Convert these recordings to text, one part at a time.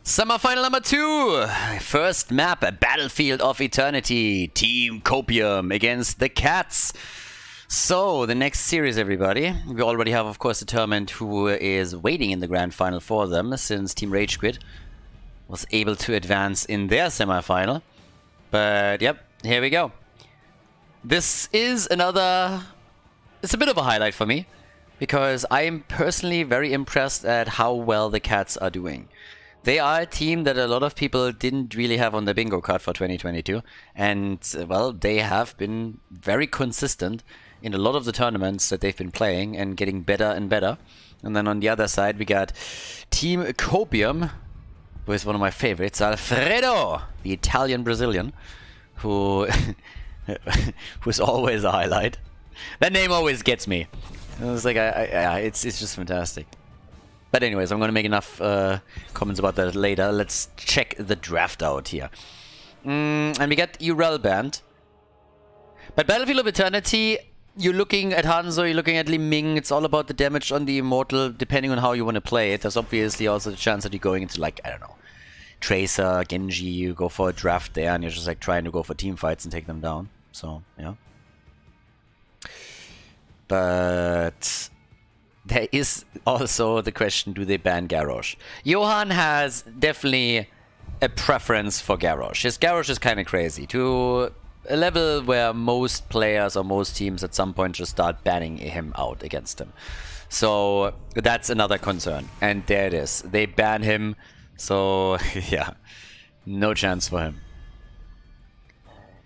Semi-final number 2. First map, Battlefield of Eternity. Team Copium against the Cats. So, the next series, everybody. We already have, of course, determined who is waiting in the grand final for them, since Team Rage Quit was able to advance in their semi-final. But, yep, here we go. This is another... It's a bit of a highlight for me, because I am personally very impressed at how well the Cats are doing. They are a team that a lot of people didn't really have on their bingo card for 2022. And, well, they have been very consistent in a lot of the tournaments that they've been playing and getting better and better. And then on the other side, we got Team Copium with one of my favorites, Alfredo, the Italian-Brazilian, who who's always a highlight. That name always gets me. It's like, it's just fantastic. But anyways, I'm going to make enough comments about that later. Let's check the draft out here. And we got Urel banned. But Battlefield of Eternity, you're looking at Hanzo, you're looking at Li Ming. It's all about the damage on the Immortal, depending on how you want to play it. There's obviously also the chance that you're going into, like, I don't know, Tracer, Genji, you go for a draft there, and you're just like trying to go for team fights and take them down. So, yeah. But... there is also the question, do they ban Garrosh? Johan has definitely a preference for Garrosh. His Garrosh is kind of crazy, to a level where most players or most teams at some point just start banning him out against him. So that's another concern. And there it is. They ban him, so yeah, no chance for him.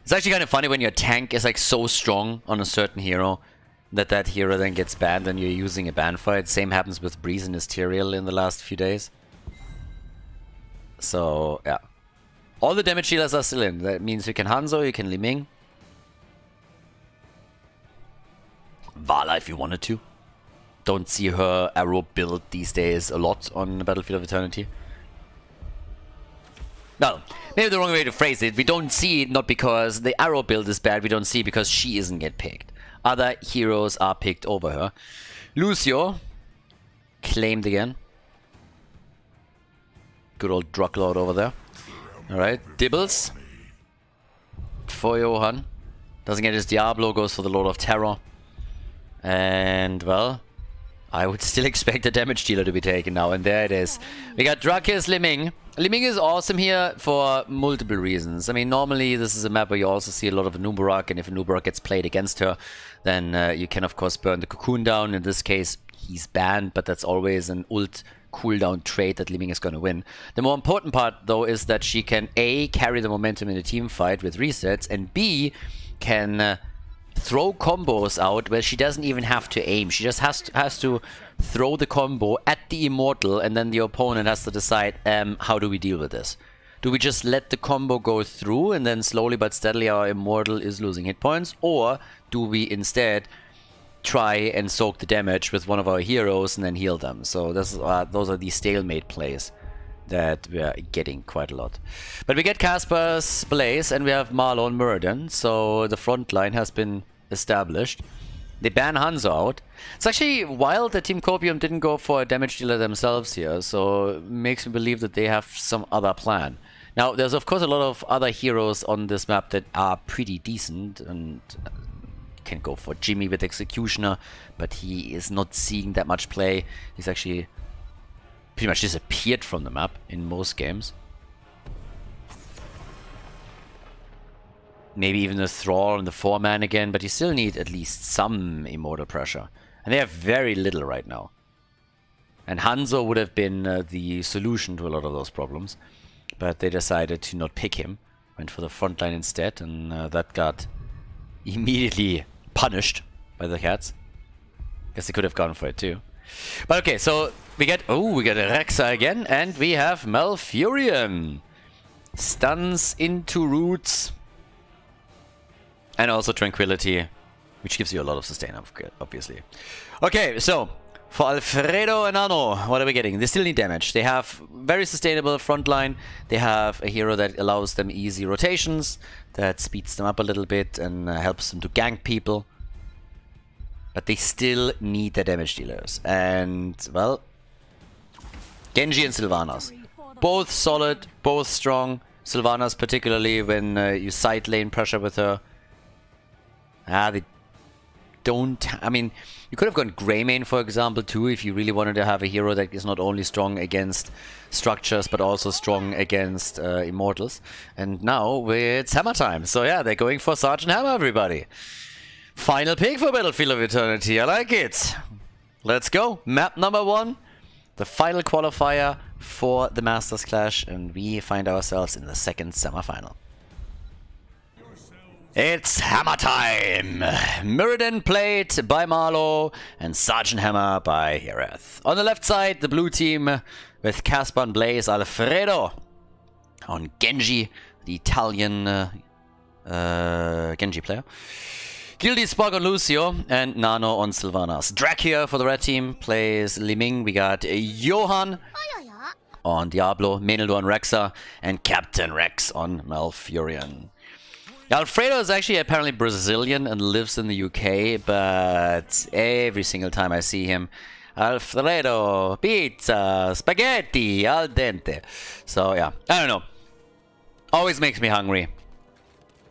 It's actually kind of funny when your tank is like so strong on a certain hero that hero then gets banned and you're using a ban fight. Same happens with Breeze and Asterial in the last few days. So, yeah. All the damage healers are still in. That means you can Hanzo, you can Li Ming. Vala if you wanted to. Don't see her arrow build these days a lot on the Battlefield of Eternity. Well, maybe the wrong way to phrase it. We don't see it not because the arrow build is bad, we don't see it because she isn't get picked. Other heroes are picked over her. Lucio, claimed again. Good old Druglord over there. Alright, Dibbles. For Johan. Doesn't get his Diablo, goes for the Lord of Terror. And, well, I would still expect a damage dealer to be taken now, and there it is. We got Drakis Li Ming. Li Ming is awesome here for multiple reasons. I mean, normally this is a map where you also see a lot of Nubarak, and if a Nubarak gets played against her, then you can of course burn the cocoon down. In this case, he's banned, but that's always an ult cooldown trait that Li Ming is going to win. The more important part, though, is that she can A, carry the momentum in a team fight with resets, and B, can throw combos out where she doesn't even have to aim. She just has to throw the combo at the Immortal, and then the opponent has to decide, how do we deal with this? Do we just let the combo go through and then slowly but steadily our Immortal is losing hit points? Or do we instead try and soak the damage with one of our heroes and then heal them? So this is, those are the stalemate plays that we are getting quite a lot. But we get Casper's Blaze and we have Marlon Muradin, so the front line has been established. They ban Hanzo out. It's actually wild that Team Copium didn't go for a damage dealer themselves here, so it makes me believe that they have some other plan. Now, there's of course a lot of other heroes on this map that are pretty decent, and can go for Jimmy with Executioner, but he is not seeing that much play. He's actually pretty much disappeared from the map in most games. Maybe even the Thrall and the 4-man again, but you still need at least some Immortal pressure. And they have very little right now. And Hanzo would have been the solution to a lot of those problems. But they decided to not pick him. Went for the front line instead, and that got immediately punished by the Cats. Guess they could have gone for it too. But okay, so we get a Rexa again, and we have Malfurion. Stuns into roots. And also Tranquility, which gives you a lot of sustain, obviously. Okay, so for Alfredo and Anno, what are we getting? They still need damage. They have very sustainable frontline. They have a hero that allows them easy rotations, that speeds them up a little bit and helps them to gank people. But they still need their damage dealers. And, well, Genji and Sylvanas. Both solid, both strong. Sylvanas particularly when you side lane pressure with her. They don't... I mean, you could have gone Greymane, for example, too, if you really wanted to have a hero that is not only strong against structures, but also strong against immortals. And now it's Hammer time. So yeah, they're going for Sergeant Hammer, everybody. Final pick for Battlefield of Eternity. I like it. Let's go. Map number 1. The final qualifier for the Masters Clash. And we find ourselves in the second semifinal. It's Hammer time! Mirrodin played by Marlow and Sergeant Hammer by Hereth. On the left side, the blue team with Casper and Blaze, Alfredo. On Genji, the Italian Genji player. Gildy Spock on Lucio and Nano on Sylvanas. Drak here for the red team plays Liming. We got Johan on Diablo, Meneldo on Rexa, and Captain Rex on Malfurion. Alfredo is actually apparently Brazilian and lives in the UK, but every single time I see him, Alfredo, pizza, spaghetti, al dente. So yeah, I don't know. Always makes me hungry.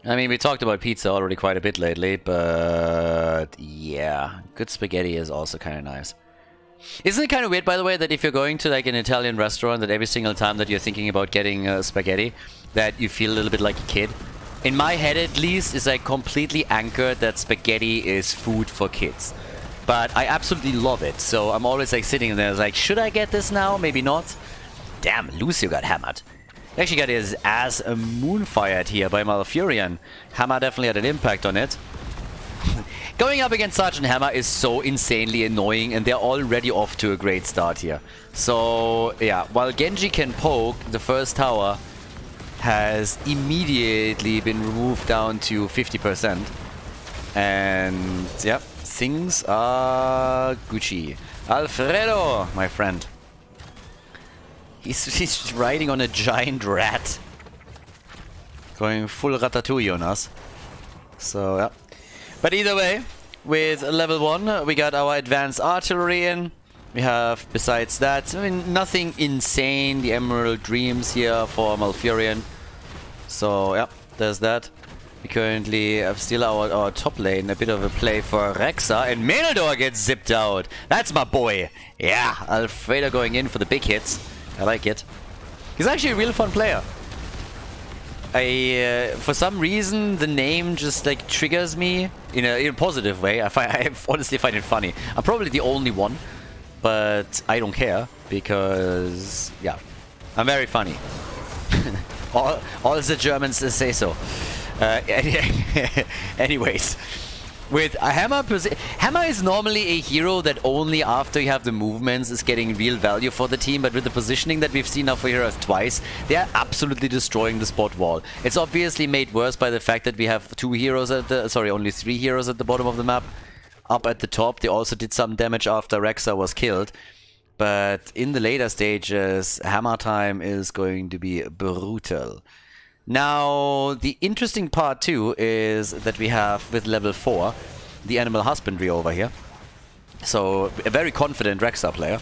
I mean, we talked about pizza already quite a bit lately, but yeah, good spaghetti is also kind of nice. Isn't it kind of weird, by the way, that if you're going to like an Italian restaurant, that every single time that you're thinking about getting spaghetti, that you feel a little bit like a kid? In my head, at least, is like completely anchored that spaghetti is food for kids. But I absolutely love it, so I'm always like sitting there like, should I get this now? Maybe not. Damn, Lucio got hammered. He actually got his ass moonfired here by Malfurion. Hammer definitely had an impact on it. Going up against Sergeant Hammer is so insanely annoying, and they're already off to a great start here. So, yeah, while Genji can poke, the first tower has immediately been removed down to 50%. And, yeah, things are Gucci. Alfredo, my friend. He's riding on a giant rat. Going full Ratatouille on us. So, yeah. But either way, with level 1, we got our advanced artillery in. We have, besides that, I mean, nothing insane. The Emerald Dreams here for Malfurion. So, yeah, there's that. We currently have still our top lane. A bit of a play for Rexa. And Meneldo gets zipped out. That's my boy. Yeah, Alfredo going in for the big hits. I like it. He's actually a real fun player. For some reason, the name just like triggers me in a positive way. I honestly find it funny. I'm probably the only one, but I don't care because, yeah, I'm very funny. all the Germans say so. Anyways, with a Hammer is normally a hero that only after you have the movements is getting real value for the team, but with the positioning that we've seen now for heroes twice, they are absolutely destroying the spot wall. It's obviously made worse by the fact that we have only 3 heroes at the bottom of the map. Up at the top, they also did some damage after Rexa was killed. But in the later stages, Hammer time is going to be brutal. Now, the interesting part too is that we have, with level 4, the Animal Husbandry over here. So, a very confident Rexa player.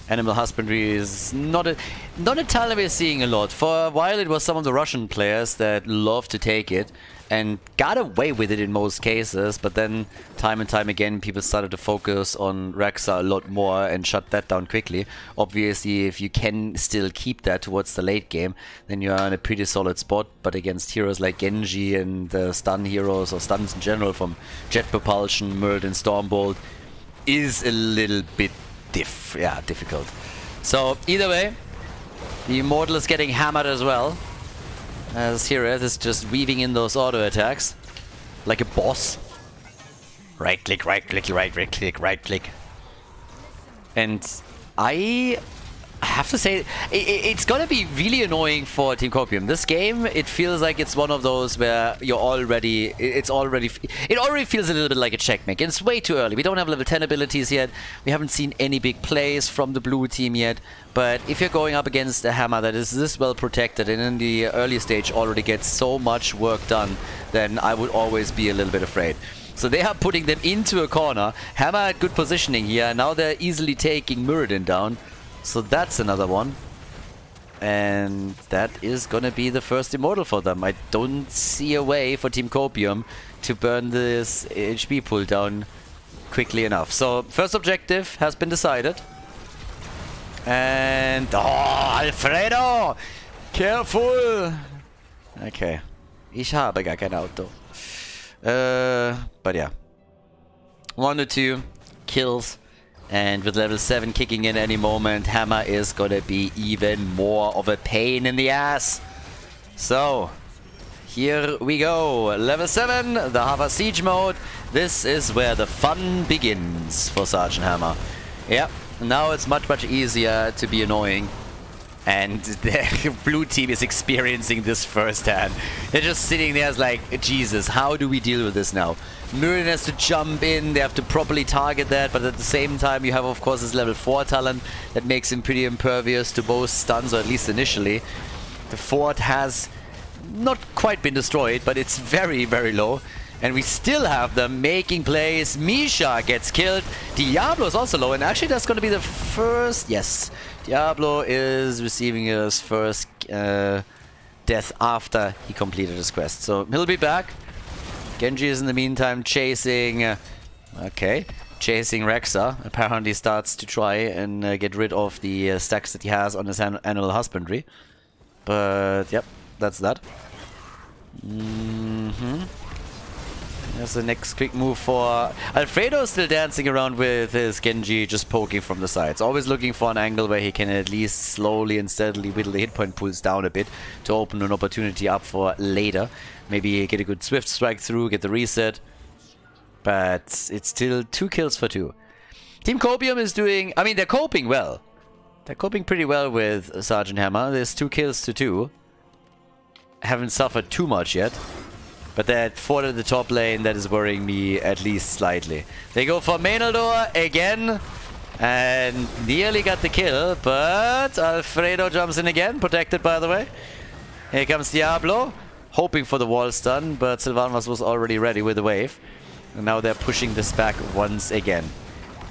Animal Husbandry is not a talent we're seeing a lot. For a while it was some of the Russian players that loved to take it and got away with it in most cases, but then time and time again people started to focus on Rexa a lot more and shut that down quickly. Obviously, if you can still keep that towards the late game, then you're in a pretty solid spot, but against heroes like Genji and stun heroes or stuns in general from Jet Propulsion, Murd and Stormbolt is a little bit difficult. So either way, the Immortal is getting hammered as well, as Hereth is just weaving in those auto attacks like a boss. Right click, right click, right click, right click. And I have to say, it's gonna be really annoying for Team Copium. This game, it feels like it's one of those where it already feels a little bit like a checkmate. It's way too early. We don't have level 10 abilities yet. We haven't seen any big plays from the blue team yet. But if you're going up against a Hammer that is this well protected and in the early stage already gets so much work done, then I would always be a little bit afraid. So they are putting them into a corner. Hammer had good positioning here. Now they're easily taking Muradin down. So that's another one. And that is gonna be the first Immortal for them. I don't see a way for Team Copium to burn this HP pool down quickly enough. So, first objective has been decided. And... oh, Alfredo! Careful! Okay. Ich habe gar kein Auto. But yeah. 1 or 2 kills. And with level 7 kicking in any moment, Hammer is gonna be even more of a pain in the ass. So, here we go. Level 7, the Hava Siege mode. This is where the fun begins for Sergeant Hammer. Yep, now it's much easier to be annoying. And the blue team is experiencing this firsthand. They're just sitting there as like, Jesus, how do we deal with this now? Murin has to jump in, they have to properly target that, but at the same time you have of course this level 4 talent that makes him pretty impervious to both stuns, or at least initially. The fort has not quite been destroyed, but it's very low. And we still have them making plays. Misha gets killed. Diablo is also low, and actually that's going to be the first... yes, Diablo is receiving his first death after he completed his quest. So he'll be back. Genji is in the meantime chasing... chasing Rexa. Apparently starts to try and get rid of the stacks that he has on his annual husbandry. But, yep, that's that. There's the next quick move for... Alfredo is still dancing around with his Genji, just poking from the sides. Always looking for an angle where he can at least slowly and steadily whittle the hit point pools down a bit to open an opportunity up for later. Maybe get a good swift strike through, get the reset. But it's still 2 kills for 2. Team Copium is doing... I mean, they're coping well. They're coping pretty well with Sergeant Hammer. There's 2 kills to 2. Haven't suffered too much yet. But that fort at the top lane, that is worrying me at least slightly. They go for Menaldor again. And nearly got the kill, but Alfredo jumps in again, protected by the way. Here comes Diablo, hoping for the wall stun, but Sylvanas was already ready with the wave. And now they're pushing this back once again.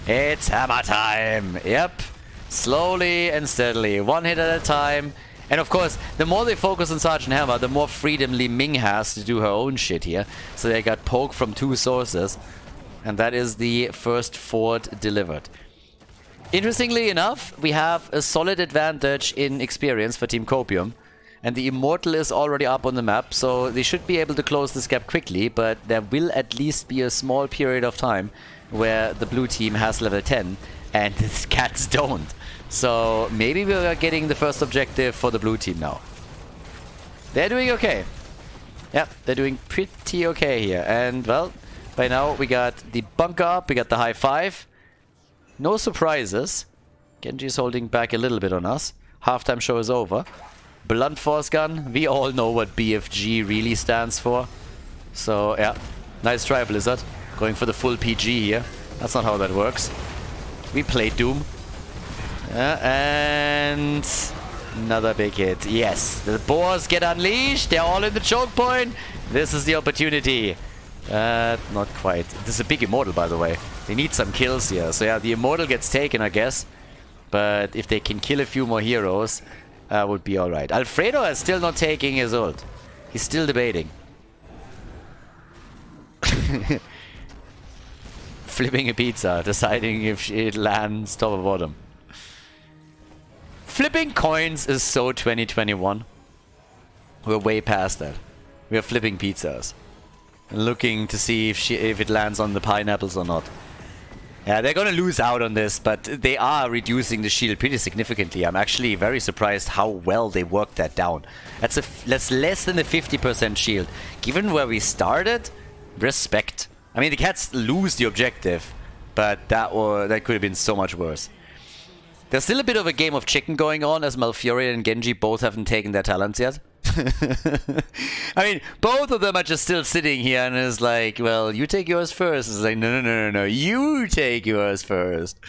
It's hammer time! Yep. Slowly and steadily, 1 hit at a time. And of course, the more they focus on Sergeant Hammer, the more freedom Li Ming has to do her own shit here. So they got poke from 2 sources. And that is the first fort delivered. Interestingly enough, we have a solid advantage in experience for Team Copium. And the Immortal is already up on the map, so they should be able to close this gap quickly. But there will at least be a small period of time where the blue team has level 10 and the cats don't. So maybe we are getting the first objective for the blue team now. They're doing okay. Yep, they're doing pretty okay here. And well, by now we got the bunker up, we got the high 5. No surprises. Genji is holding back a little bit on us. Halftime show is over. Blunt force gun. We all know what BFG really stands for. So yeah, nice try, Blizzard. Going for the full PG here. That's not how that works. We play Doom. And another big hit. Yes, the boars get unleashed. They're all in the choke point. This is the opportunity. Not quite. This is a big Immortal, by the way. They need some kills here. So yeah, the Immortal gets taken, I guess. But if they can kill a few more heroes, would be alright. Alfredo is still not taking his ult. He's still debating. Flipping a pizza, deciding if it lands top or bottom. Flipping coins is so 2021. We're way past that. We are flipping pizzas. Looking to see if it lands on the pineapples or not. Yeah, they're gonna lose out on this, but they are reducing the shield pretty significantly. I'm actually very surprised how well they worked that down. That's less than a 50% shield. Given where we started, respect. I mean, the cats lose the objective, but that could have been so much worse. There's still a bit of a game of chicken going on, as Malfurion and Genji both haven't taken their talents yet. I mean, both of them are just still sitting here and it's like, well, you take yours first. It's like, no, you take yours first.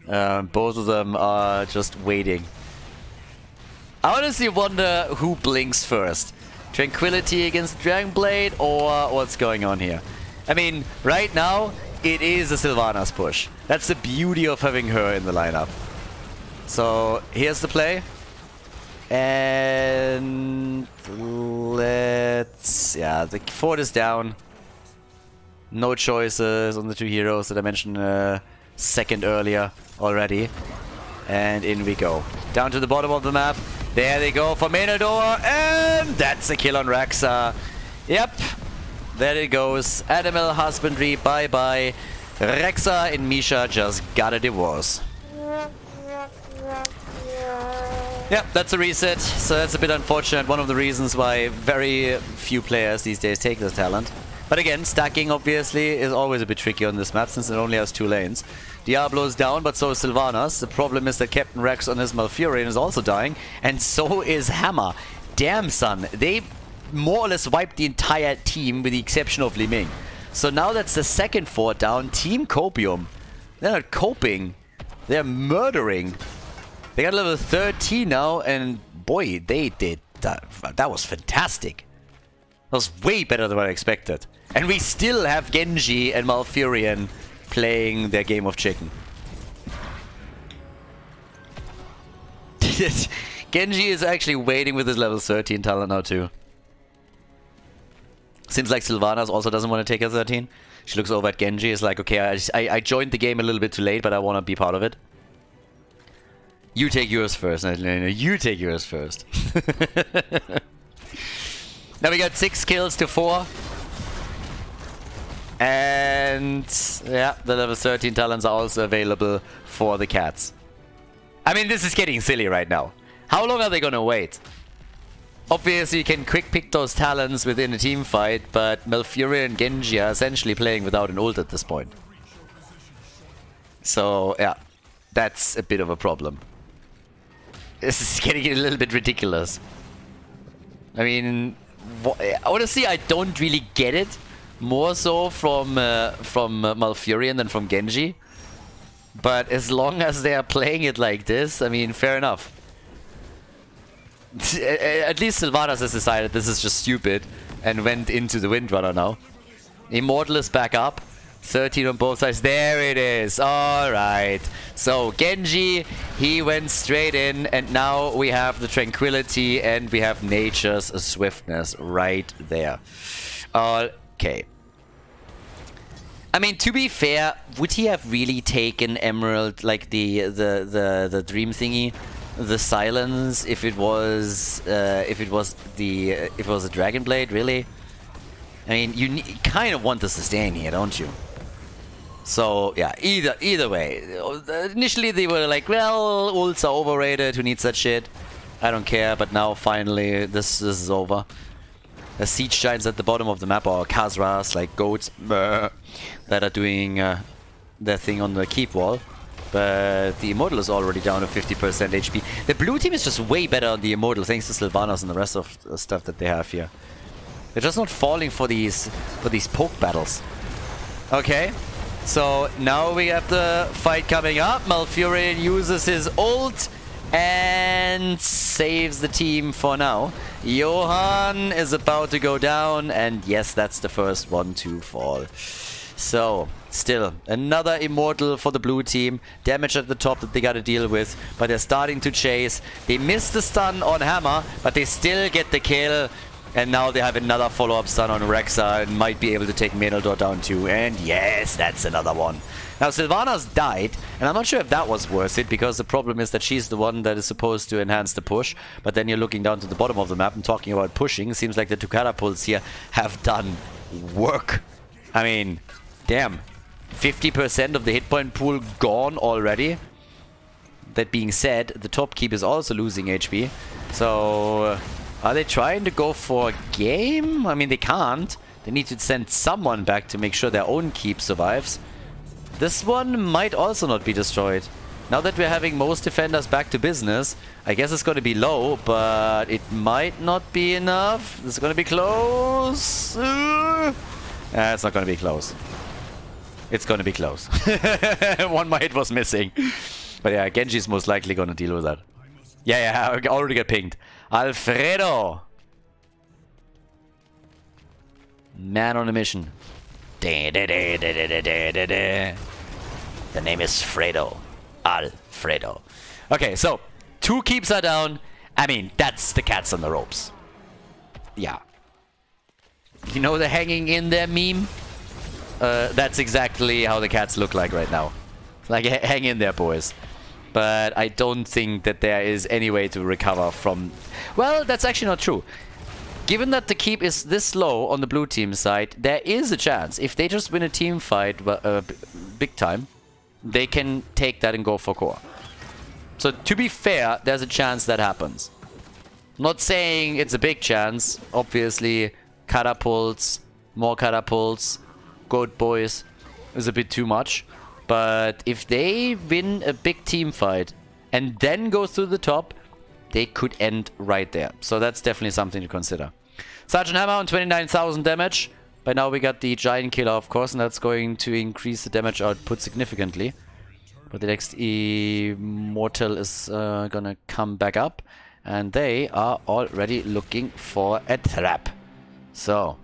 Both of them are just waiting. I honestly wonder who blinks first. Tranquility against Dragonblade or what's going on here? I mean, right now, it is a Sylvanas push. That's the beauty of having her in the lineup. So, here's the play. And let's... Yeah, the fort is down. No choices on the two heroes that I mentioned a second earlier already. And in we go. Down to the bottom of the map. There they go for Menador. And that's a kill on Raxa. Yep. There it goes. Animal husbandry. Bye-bye. Rexa and Misha just got a divorce. Yep, that's a reset. So that's a bit unfortunate. One of the reasons why very few players these days take this talent. But again, stacking obviously is always a bit tricky on this map since it only has 2 lanes. Diablo's down, but so is Sylvanas. The problem is that Captain Rex on his Malfurion is also dying. And so is Hammer. Damn, son. They more or less wiped the entire team with the exception of Li Ming. So now that's the second fort down. Team Copium. They're not coping. They're murdering. They got level 13 now, and boy, they did that. That was fantastic. That was way better than what I expected. And we still have Genji and Malfurion playing their game of chicken. Genji is actually waiting with his level 13 talent now too. Seems like Sylvanas also doesn't want to take a 13. She looks over at Genji, is like, okay, I joined the game a little bit too late, but I want to be part of it. You take yours first. No, you take yours first. Now we got 6 kills to 4. And yeah, the level 13 talents are also available for the cats. I mean, this is getting silly right now. How long are they gonna wait? Obviously, you can quick pick those talents within a team fight, but Malfurion and Genji are essentially playing without an ult at this point. So, yeah, that's a bit of a problem. This is getting a little bit ridiculous. I mean, honestly, I don't really get it. More so from Malfurion than from Genji. But as long as they are playing it like this, I mean, fair enough. At least Sylvanas has decided this is just stupid and went into the Windrunner now. Immortal is back up. 13 on both sides. There it is. Alright. So Genji, he went straight in, and now we have the Tranquility and we have Nature's Swiftness right there. Okay. I mean, to be fair, would he have really taken Emerald, like the dream thingy, the silence, if it was a Dragon Blade, really? I mean, you kind of want this to stay in here, don't you? So yeah, either way. Initially they were like, well, ults are overrated. Who needs that shit? I don't care. But now finally this is over. The siege giants at the bottom of the map are Khazras, like goats, that are doing their thing on the keep wall. But the Immortal is already down to 50% HP. The blue team is just way better on the Immortal thanks to Sylvanas and the rest of the stuff that they have here. They're just not falling for these poke battles. Okay, so now we have the fight coming up. Malfurion uses his ult and saves the team for now. Johann is about to go down, and yes, that's the first one to fall. So, still, another Immortal for the blue team. Damage at the top that they gotta deal with, but they're starting to chase. They missed the stun on Hammer, but they still get the kill. And now they have another follow-up stun on Rexa and might be able to take Menador down too. And yes, that's another one. Now, Sylvanas died, and I'm not sure if that was worth it, because the problem is that she's the one that is supposed to enhance the push. But then you're looking down to the bottom of the map and talking about pushing. Seems like the two catapults here have done work. I mean, damn. 50% of the hit point pool gone already. That being said, the top keep is also losing HP. So, are they trying to go for a game? I mean, they can't. They need to send someone back to make sure their own keep survives. This one might also not be destroyed. Now that we're having most defenders back to business, I guess it's going to be low, but it might not be enough. This is going to be close. It's not going to be close. It's going to be close. One might was missing. But yeah, Genji's most likely going to deal with that. Yeah, I already got pinged. Alfredo! Man on a mission. The name is Fredo. Alfredo. Okay, so 2 keeps are down. I mean, that's the cats on the ropes. Yeah. You know the hanging in there meme? That's exactly how the cats look like right now. Like, hang in there, boys. But I don't think that there is any way to recover from... Well, that's actually not true. Given that the keep is this low on the blue team side, there is a chance. If they just win a team fight big time, they can take that and go for core. So, to be fair, there's a chance that happens. Not saying it's a big chance. Obviously, catapults, more catapults, good boys is a bit too much. But if they win a big team fight and then go through the top, they could end right there. So that's definitely something to consider. Sergeant Hammer on 29,000 damage. By now we got the Giant Killer, of course, and that's going to increase the damage output significantly. But the next Immortal is gonna come back up. And they are already looking for a trap. So,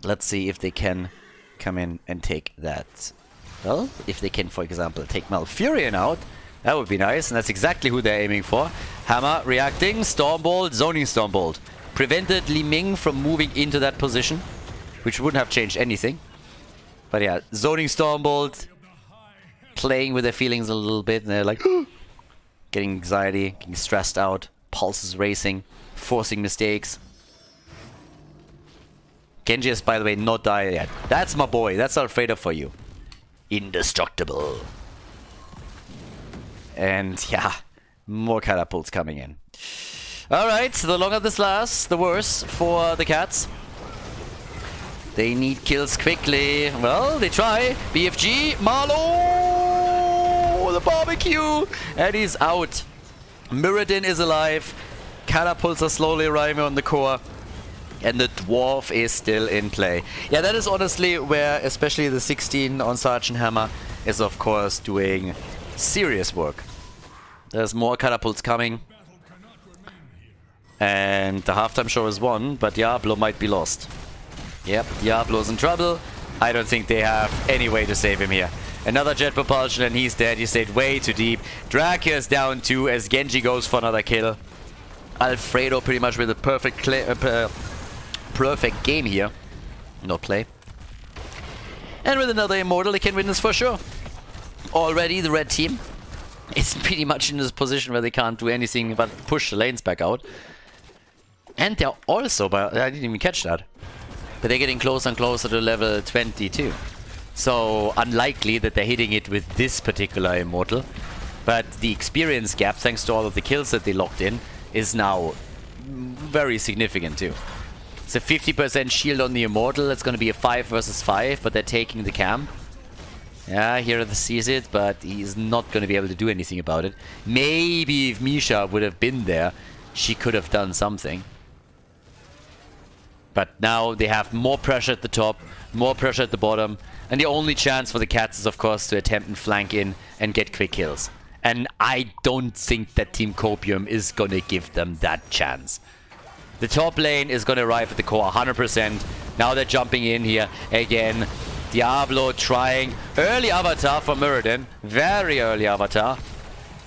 let's see if they can come in and take that. Well, if they can, for example, take Malfurion out, that would be nice. And that's exactly who they're aiming for. Hammer reacting, Stormbolt, zoning Stormbolt. Prevented Li Ming from moving into that position, which wouldn't have changed anything. But yeah, zoning Stormbolt, playing with their feelings a little bit, and they're like getting anxiety, getting stressed out, pulses racing, forcing mistakes. Genji is, by the way, not died yet. That's my boy. That's Alfredo for you. Indestructible. And yeah, more catapults coming in. Alright, so the longer this lasts, the worse for the cats. They need kills quickly. Well, they try. BFG, Marlo! The barbecue! And he's out. Mirrodin is alive. Catapults are slowly arriving on the core. And the Dwarf is still in play. Yeah, that is honestly where especially the 16 on Sergeant Hammer is of course doing serious work. There's more catapults coming. And the halftime show is won, but Diablo might be lost. Yep, Diablo's in trouble. I don't think they have any way to save him here. Another jet propulsion and he's dead. He stayed way too deep. Drakia's down too as Genji goes for another kill. Alfredo pretty much with a perfect game here. Not play. And with another Immortal, they can win this for sure. Already the red team is pretty much in this position where they can't do anything but push the lanes back out. And they're also, I didn't even catch that, but they're getting closer and closer to level 22. So unlikely that they're hitting it with this particular Immortal. But the experience gap, thanks to all of the kills that they locked in, is now very significant too. It's a 50% shield on the Immortal. It's going to be a 5 versus 5, but they're taking the camp. Yeah, here sees it, but he's not going to be able to do anything about it. Maybe if Misha would have been there, she could have done something. But now they have more pressure at the top, more pressure at the bottom, and the only chance for the cats is of course to attempt and flank in and get quick kills. And I don't think that Team Copium is going to give them that chance. The top lane is going to arrive at the core 100%. Now they're jumping in here again. Diablo trying early avatar for Mirrodin. Very early avatar.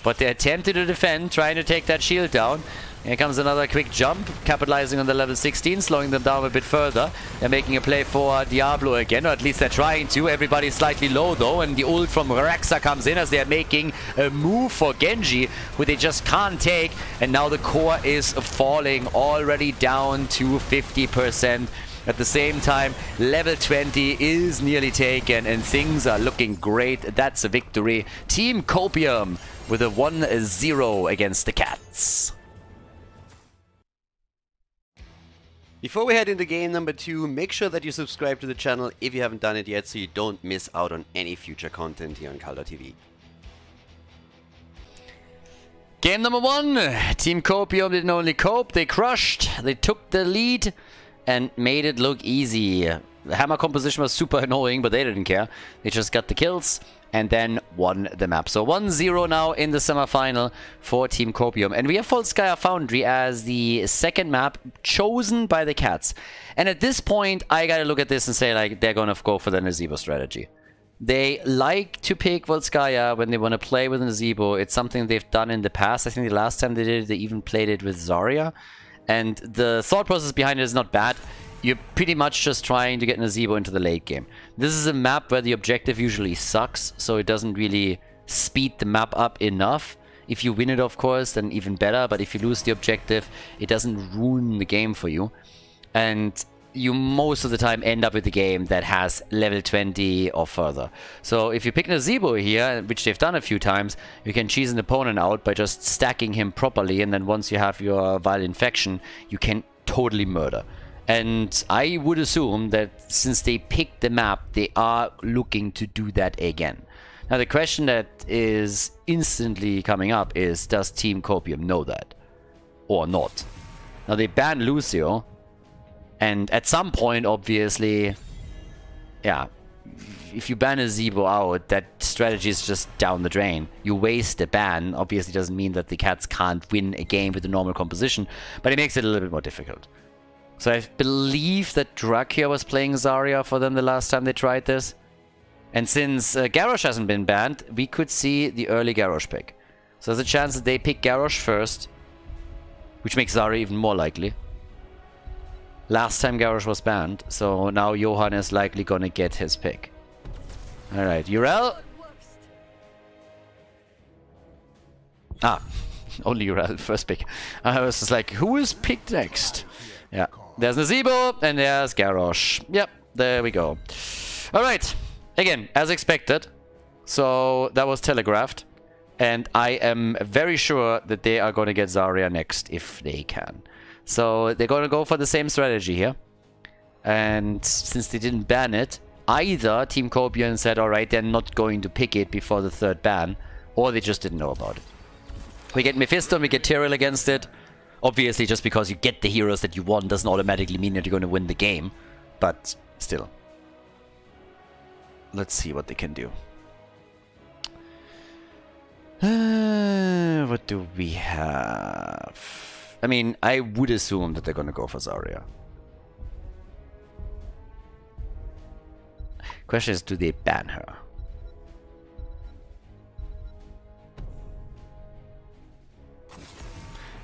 But they attempted to defend, trying to take that shield down. Here comes another quick jump, capitalizing on the level 16, slowing them down a bit further. They're making a play for Diablo again, or at least they're trying to. Everybody's slightly low though, and the ult from Rexa comes in as they're making a move for Genji, who they just can't take. And now the core is falling already down to 50%. At the same time, level 20 is nearly taken and things are looking great. That's a victory. Team Copium with a 1-0 against the Cats. Before we head into game number 2, make sure that you subscribe to the channel if you haven't done it yet so you don't miss out on any future content here on Khaldor TV. Game number 1, Team Copium didn't only cope, they crushed, they took the lead and made it look easy. The hammer composition was super annoying, but they didn't care. They just got the kills and then won the map. So 1-0 now in the semifinal for Team Copium. And we have Volskaya Foundry as the second map chosen by the Cats. And at this point, I gotta look at this and say, like, they're gonna go for the Nazebo strategy. They like to pick Volskaya when they want to play with an Azebo. It's something they've done in the past. I think the last time they did it, they even played it with Zarya. And the thought process behind it is not bad. You're pretty much just trying to get an Azebo into the late game. This is a map where the objective usually sucks, so it doesn't really speed the map up enough. If you win it, of course, then even better. But if you lose the objective, it doesn't ruin the game for you. And you most of the time end up with a game that has level 20 or further. So if you pick an Azebo here, which they've done a few times, you can cheese an opponent out by just stacking him properly, and then once you have your Vile Infection, you can totally murder. And I would assume that since they picked the map, they are looking to do that again. Now the question that is instantly coming up is, does Team Copium know that? Or not? Now they banned Lucio, and at some point, obviously, yeah, if you ban a Azebo out, that strategy is just down the drain. You waste the ban. Obviously doesn't mean that the cats can't win a game with the normal composition, but it makes it a little bit more difficult. So I believe that Drakia was playing Zarya for them the last time they tried this. And since Garrosh hasn't been banned, we could see the early Garrosh pick. So there's a chance that they pick Garrosh first, which makes Zarya even more likely. Last time Garrosh was banned, so now Johan is likely gonna get his pick. Alright, Urel. Ah, only Urel, first pick. I was just like, who is picked next? Yeah, there's Azebo and there's Garrosh. Yep, there we go. Alright, again, as expected. So that was telegraphed. And I am very sure that they are gonna get Zarya next if they can. So they're going to go for the same strategy here. And since they didn't ban it, either Team Copium said, alright, they're not going to pick it before the third ban, or they just didn't know about it. We get Mephisto and we get Tyrael against it. Obviously, just because you get the heroes that you want doesn't automatically mean that you're going to win the game. But still. Let's see what they can do. What do we have? I mean, I would assume that they're gonna go for Zarya. Question is, do they ban her?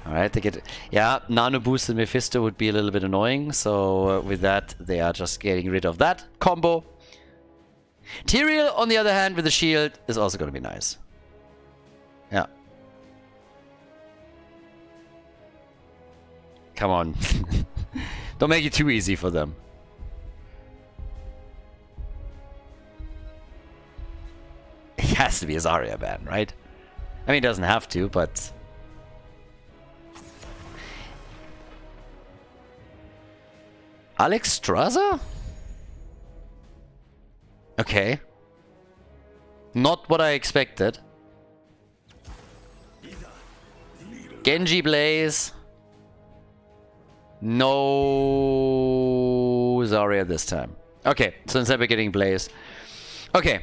Alright, they get... Yeah, Nano Boost and Mephisto would be a little bit annoying, so with that, they are just getting rid of that combo. Tyrael, on the other hand, with the shield, is also gonna be nice. Yeah. Come on. Don't make it too easy for them. It has to be a Zarya ban, right? I mean, it doesn't have to, but... Alex Straza? Okay. Not what I expected. Genji Blaze. No Zarya this time. Okay, so instead we're getting Blaze. Okay.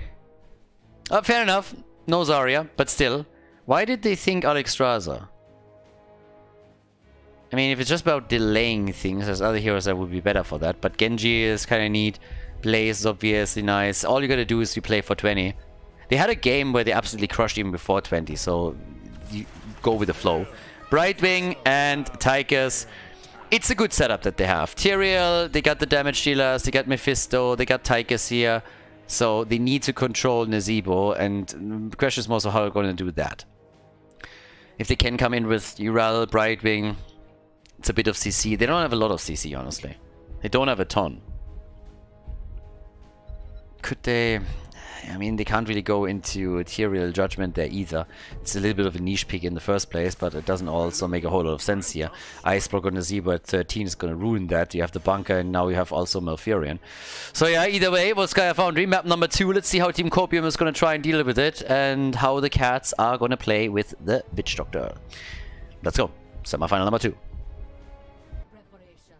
Fair enough. No Zarya, but still. Why did they think Alex Straza? I mean, if it's just about delaying things, there's other heroes that would be better for that. But Genji is kind of neat. Blaze is obviously nice. All you gotta do is you play for 20. They had a game where they absolutely crushed even before 20, so you go with the flow. Brightwing and Tychus. It's a good setup that they have. Tyrael, they got the damage dealers, they got Mephisto, they got Tychus here. So they need to control Nazebo, and the question is more so how they're going to do that. If they can come in with Urel, Brightwing, it's a bit of CC. They don't have a lot of CC, honestly. They don't have a ton. Could they... I mean, they can't really go into a Tyrael Judgment there either. It's a little bit of a niche pick in the first place, but it doesn't also make a whole lot of sense here. Iceblock on Nazebo at 13 is going to ruin that. You have the bunker, and now you have also Malfurion. So yeah, either way, Volskaya Foundry, map number 2. Let's see how Team Copium is going to try and deal with it, and how the cats are going to play with the Witch Doctor. Let's go. Semi-final number 2.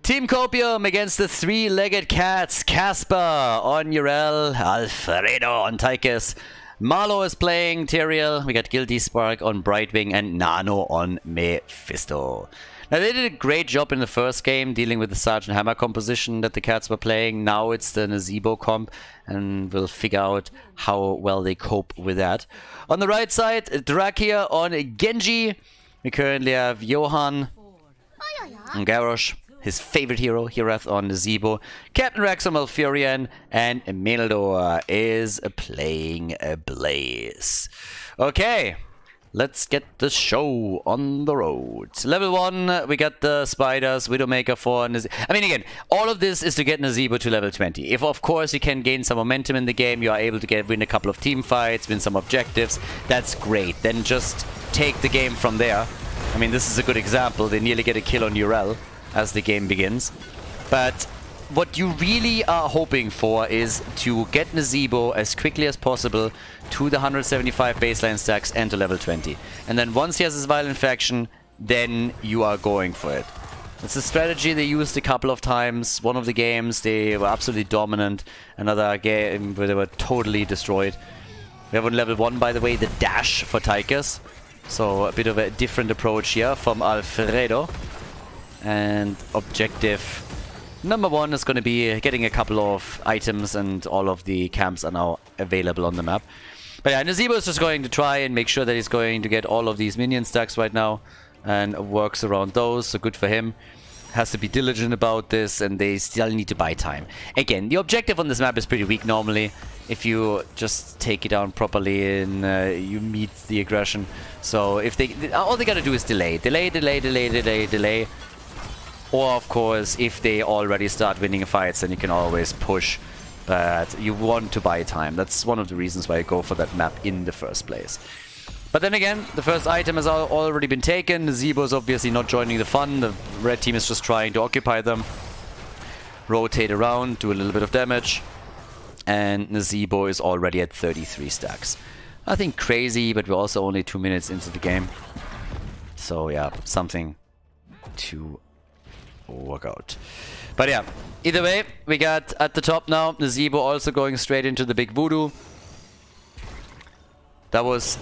Team Copium against the three-legged cats. Casper on Urel, Alfredo on Tychus. Marlo is playing Tyrael. We got Guilty Spark on Brightwing and Nano on Mephisto. Now, they did a great job in the first game dealing with the Sergeant Hammer composition that the Cats were playing. Now it's the Nazeebo comp, and we'll figure out how well they cope with that. On the right side, Drak here on Genji. We currently have Johan and Garrosh, his favorite hero, Hirath on Nazeebo. Captain Rex on Malfurion, and Khaldor is playing Blaze. Okay. Let's get the show on the road. Level 1, we got the Spiders, Widowmaker for Nazeebo. I mean, again, all of this is to get Nazeebo to level 20. If, of course, you can gain some momentum in the game, you are able to win a couple of team fights, win some objectives, that's great. Then just take the game from there. I mean, this is a good example. They nearly get a kill on Urel as the game begins. But what you really are hoping for is to get Nazeebo as quickly as possible to the 175 baseline stacks and to level 20. And then once he has his Violent Faction, then you are going for it. It's a strategy they used a couple of times. One of the games, they were absolutely dominant. Another game where they were totally destroyed. We have on level 1, by the way, the dash for Tychus. So a bit of a different approach here from Alfredo. And objective number 1 is going to be getting a couple of items, and all of the camps are now available on the map. But yeah, Nazeebo is just going to try and make sure that he's going to get all of these minion stacks right now and works around those, so good for him. Has to be diligent about this, and they still need to buy time. Again, the objective on this map is pretty weak normally. If you just take it down properly and you meet the aggression. So if all they gotta do is delay. Delay. Or, of course, if they already start winning fights, then you can always push. But you want to buy time. That's one of the reasons why I go for that map in the first place. But then again, the first item has already been taken. Nazeebo is obviously not joining the fun. The red team is just trying to occupy them. Rotate around, do a little bit of damage. And Nazeebo is already at 33 stacks. Nothing crazy, but we're also only 2 minutes into the game. So yeah, something to work out. But yeah, either way, we got at the top now Nazeebo also going straight into the big voodoo. That was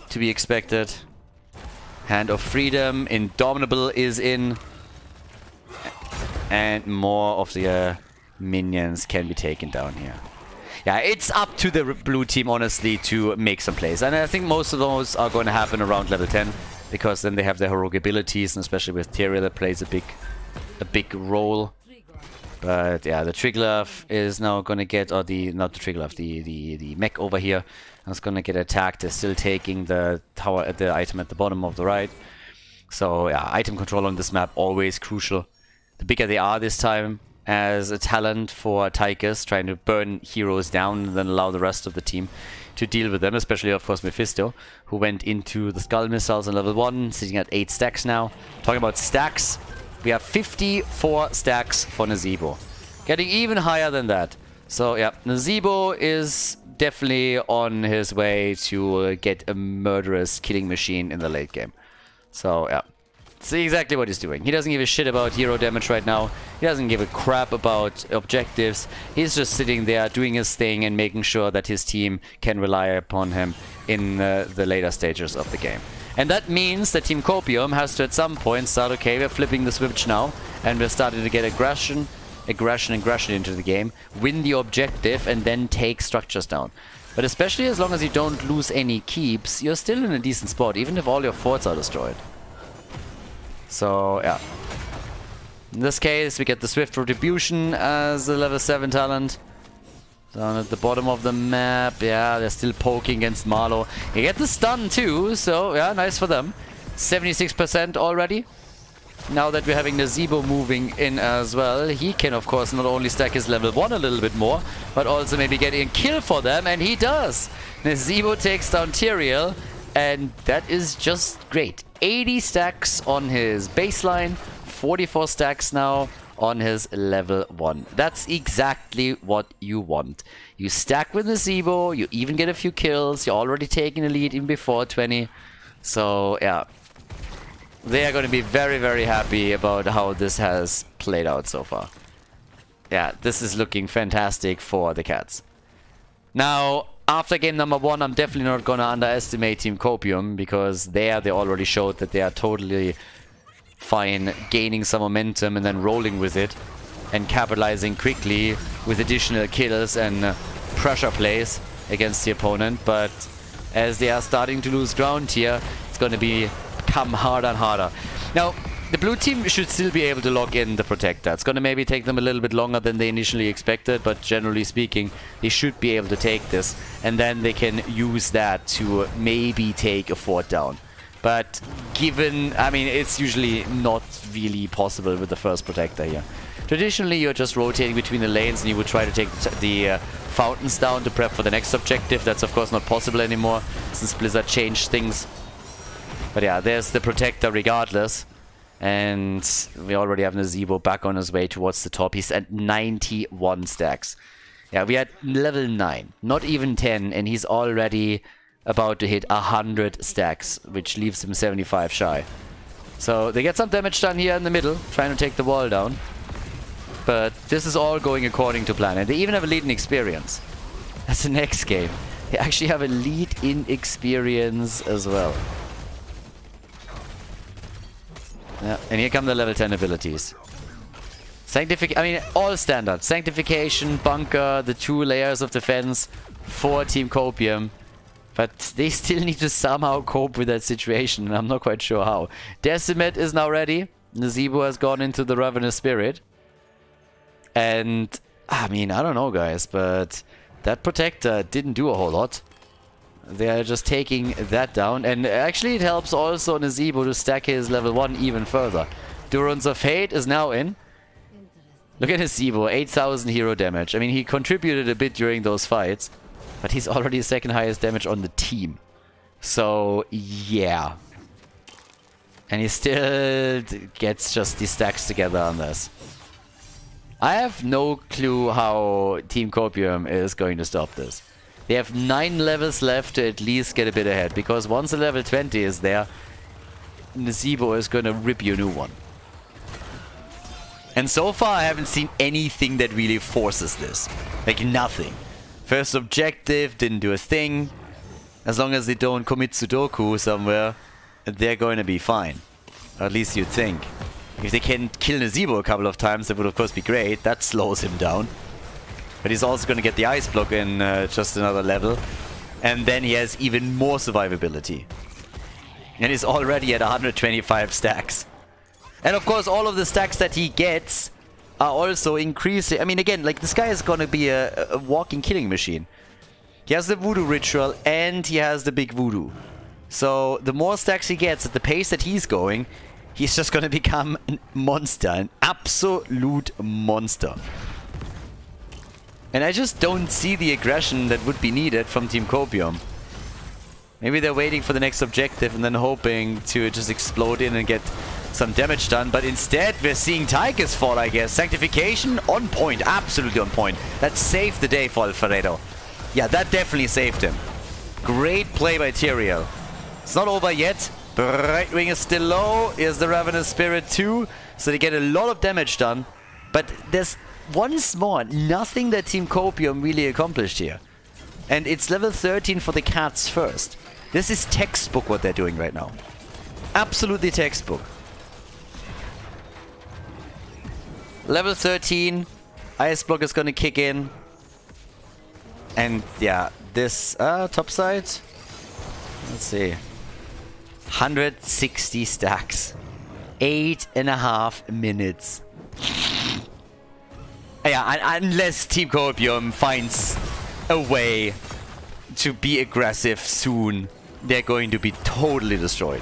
to be expected. Hand of Freedom, Indomitable is in, and more of the minions can be taken down here. Yeah, it's up to the blue team honestly to make some plays, and I think most of those are going to happen around level 10. Because then they have their heroic abilities, and especially with Tyrael that plays a big role. But yeah, the Triglav is now gonna get, or not the Triglav, the mech over here is gonna get attacked. They're still taking the tower, the item at the bottom of the right. So yeah, item control on this map always crucial. The bigger they are this time, as a talent for Tychus, trying to burn heroes down and then allow the rest of the team to deal with them, especially of course Mephisto, who went into the Skull Missiles on level 1, sitting at 8 stacks now. Talking about stacks, we have 54 stacks for Nazeebo. Getting even higher than that. So yeah, Nazeebo is definitely on his way to get a murderous killing machine in the late game. So yeah, see exactly what he's doing. He doesn't give a shit about hero damage right now. He doesn't give a crap about objectives. He's just sitting there doing his thing and making sure that his team can rely upon him in the later stages of the game. And that means that Team Copium has to at some point start, okay, we're flipping the switch now, and we're starting to get aggression into the game, win the objective, and then take structures down. But especially as long as you don't lose any keeps, you're still in a decent spot, even if all your forts are destroyed. So, yeah. In this case, we get the Swift Retribution as a level 7 talent. Down at the bottom of the map, yeah, they're still poking against Marlow. You get the stun too, so yeah, nice for them. 76% already. Now that we're having Nazeebo moving in as well, he can of course not only stack his level 1 a little bit more, but also maybe get a kill for them, and he does. Nazeebo takes down Tyrael, and that is just great. 80 stacks on his baseline, 44 stacks now on his level 1. That's exactly what you want. You stack with Nazeebo, you even get a few kills, you're already taking the lead even before 20. So yeah, they are going to be very, very happy about how this has played out so far. Yeah, this is looking fantastic for the Cats. Now, after game number 1, I'm definitely not going to underestimate Team Copium, because they already showed that they are totally fine gaining some momentum and then rolling with it and capitalizing quickly with additional kills and pressure plays against the opponent. But as they are starting to lose ground here, it's going to become harder and harder. Now, the blue team should still be able to lock in the Protector. It's going to maybe take them a little bit longer than they initially expected, but generally speaking, they should be able to take this. And then they can use that to maybe take a fort down. But given, I mean, it's usually not really possible with the first Protector here. Traditionally, you're just rotating between the lanes and you would try to take the fountains down to prep for the next objective. That's of course not possible anymore since Blizzard changed things. But yeah, there's the Protector regardless. And we already have Nazebo back on his way towards the top. He's at 91 stacks. Yeah, we had level 9, not even 10, and he's already about to hit 100 stacks, which leaves him 75 shy. So they get some damage done here in the middle, trying to take the wall down. But this is all going according to plan, and they even have a lead in experience. That's the next game. They actually have a lead in experience as well. Yeah, and here come the level 10 abilities. I mean, all standard. Sanctification, Bunker, the 2 layers of defense for Team Copium. But they still need to somehow cope with that situation, and I'm not quite sure how. Decimate is now ready. Nazebo has gone into the Ravenous Spirit. And, I mean, I don't know, guys, but that Protector didn't do a whole lot. They're just taking that down. And actually it helps also Nazebo to stack his level 1 even further. Durance of Hate is now in. Look at Nazebo, 8,000 hero damage. I mean, he contributed a bit during those fights. But he's already second highest damage on the team. So, yeah. And he still gets just the stacks together on this. I have no clue how Team Copium is going to stop this. They have 9 levels left to at least get a bit ahead, because once the level 20 is there, Nazebo is going to rip you a new one. And so far I haven't seen anything that really forces this. Like nothing. First objective, didn't do a thing. As long as they don't commit Sudoku somewhere, they're going to be fine. Or at least you'd think. If they can kill Nazebo a couple of times, that would of course be great. That slows him down. But he's also going to get the ice block in just another level. And then he has even more survivability. And he's already at 125 stacks. And of course all of the stacks that he gets are also increasing. I mean, again, like this guy is going to be a walking killing machine. He has the voodoo ritual and he has the big voodoo. So the more stacks he gets at the pace that he's going, he's just going to become a monster. An absolute monster. And I just don't see the aggression that would be needed from Team Copium. Maybe they're waiting for the next objective and then hoping to just explode in and get some damage done. But instead, we're seeing Tychus fall, I guess. Sanctification on point. Absolutely on point. That saved the day for Alfredo. Yeah, that definitely saved him. Great play by Tyrael. It's not over yet. Brightwing is still low. Here's the Ravenous Spirit too. So they get a lot of damage done. But there's once more nothing that Team Copium really accomplished here. And it's level 13 for the cats first. This is textbook what they're doing right now. Absolutely textbook. Level 13. Ice block is gonna kick in. And yeah, this top side. Let's see. 160 stacks. 8.5 minutes. Yeah, unless Team Copium finds a way to be aggressive soon, they're going to be totally destroyed.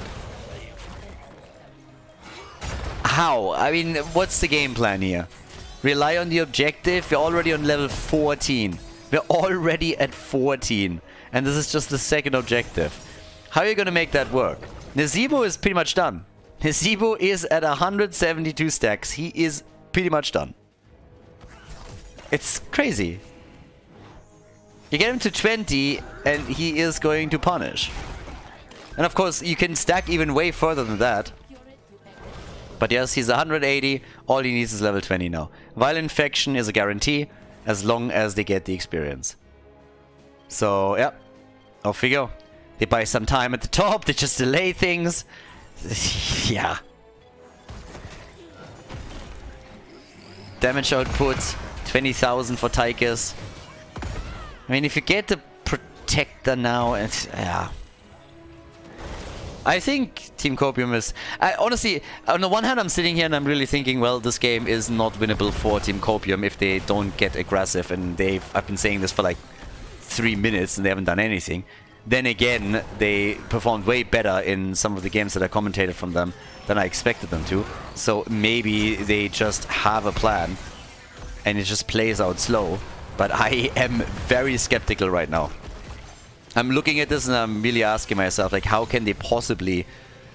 How? I mean, what's the game plan here? Rely on the objective. We're already on level 14. We're already at 14. And this is just the second objective. How are you going to make that work? Nazebo is pretty much done. Nazebo is at 172 stacks. He is pretty much done. It's crazy. You get him to 20 and he is going to punish. And of course, you can stack even way further than that. But yes, he's 180. All he needs is level 20 now. Violent Infection is a guarantee as long as they get the experience. So, yeah. Off we go. They buy some time at the top. They just delay things. Yeah. Damage output, 20,000 for Tychus. I mean, if you get the Protector now, it's... yeah. I think Team Copium is... honestly, on the one hand, I'm sitting here and I'm really thinking, well, this game is not winnable for Team Copium if they don't get aggressive. And I've been saying this for like 3 minutes and they haven't done anything. Then again, they performed way better in some of the games that I commentated from them than I expected them to. So maybe they just have a plan and it just plays out slow. But I am very skeptical right now. I'm looking at this and I'm really asking myself, like, how can they possibly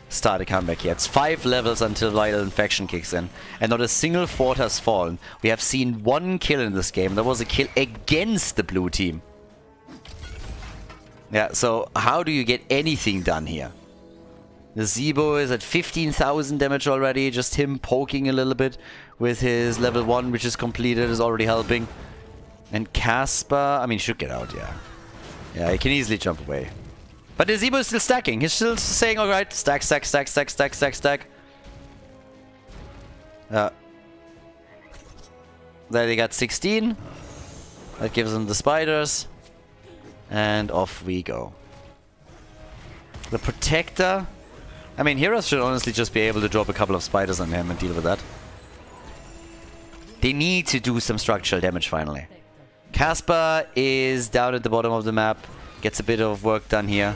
start a comeback here? It's 5 levels until Vital Infection kicks in. And not a single fort has fallen. We have seen 1 kill in this game. That was a kill against the blue team. Yeah, so how do you get anything done here? The Zebo is at 15,000 damage already. Just him poking a little bit with his level 1, which is completed, is already helping. And Casper, I mean, should get out, yeah. Yeah, he can easily jump away. But the Zebo is still stacking. He's still saying, alright, stack, stack, stack, stack, stack, stack, stack. There they got 16. That gives them the spiders. And off we go. The Protector. I mean, heroes should honestly just be able to drop a couple of spiders on him and deal with that. They need to do some structural damage finally. Casper is down at the bottom of the map. Gets a bit of work done here.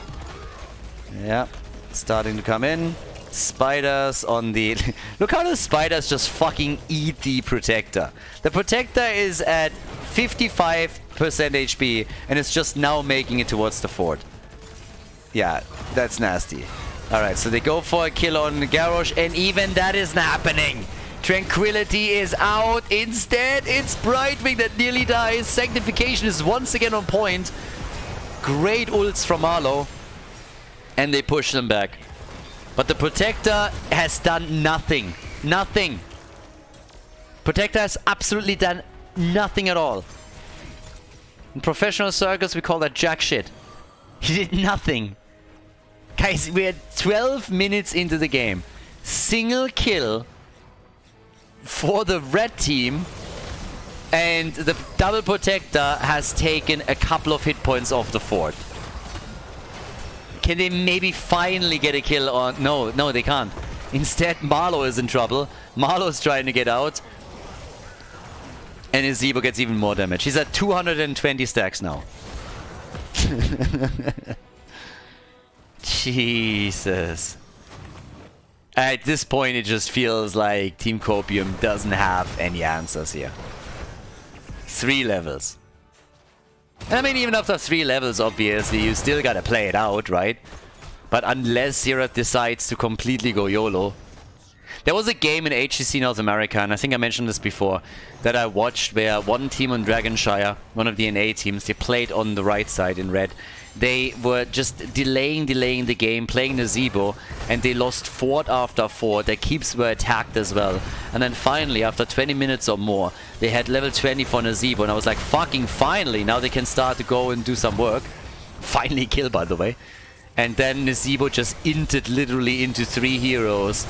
Yeah. Starting to come in. Spiders on the... Look how the spiders just fucking eat the Protector. The Protector is at 55% HP and it's just now making it towards the fort. Yeah, that's nasty. Alright, so they go for a kill on Garrosh and even that isn't happening. Tranquility is out. Instead, it's Brightwing that nearly dies. Sanctification is once again on point. Great ults from Marlow. And they push them back. But the Protector has done nothing. Nothing. Protector has absolutely done nothing at all. In professional circles, we call that jack shit. He did nothing. Guys, we're 12 minutes into the game. Single kill for the red team. And the double Protector has taken a couple of hit points off the fort. Can they maybe finally get a kill on... No, they can't. Instead, Marlow is in trouble. Marlow's trying to get out. And his Zebo gets even more damage. He's at 220 stacks now. Jesus. At this point, it just feels like Team Copium doesn't have any answers here. 3 levels. And I mean, even after 3 levels, obviously, you still gotta play it out, right? But unless Xerath decides to completely go YOLO. There was a game in HCC North America, and I think I mentioned this before, that I watched where one team on Dragonshire, one of the NA teams, they played on the right side in red. They were just delaying the game, playing the Zebo, and they lost fort after fort. Their keeps were attacked as well. And then finally, after 20 minutes or more, they had level 20 for Nazebo, and I was like, fucking finally, now they can start to go and do some work. Finally kill, by the way. And then Nazebo just inted literally into 3 heroes.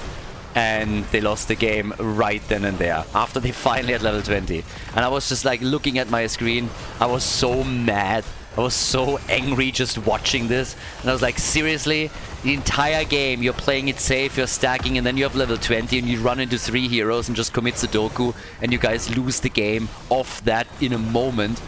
And they lost the game right then and there, after they finally had level 20. And I was just like looking at my screen. I was so mad. I was so angry just watching this. And I was like, seriously? The entire game, you're playing it safe, you're stacking, and then you have level 20 and you run into 3 heroes and just commit Sudoku. And you guys lose the game off that in a moment.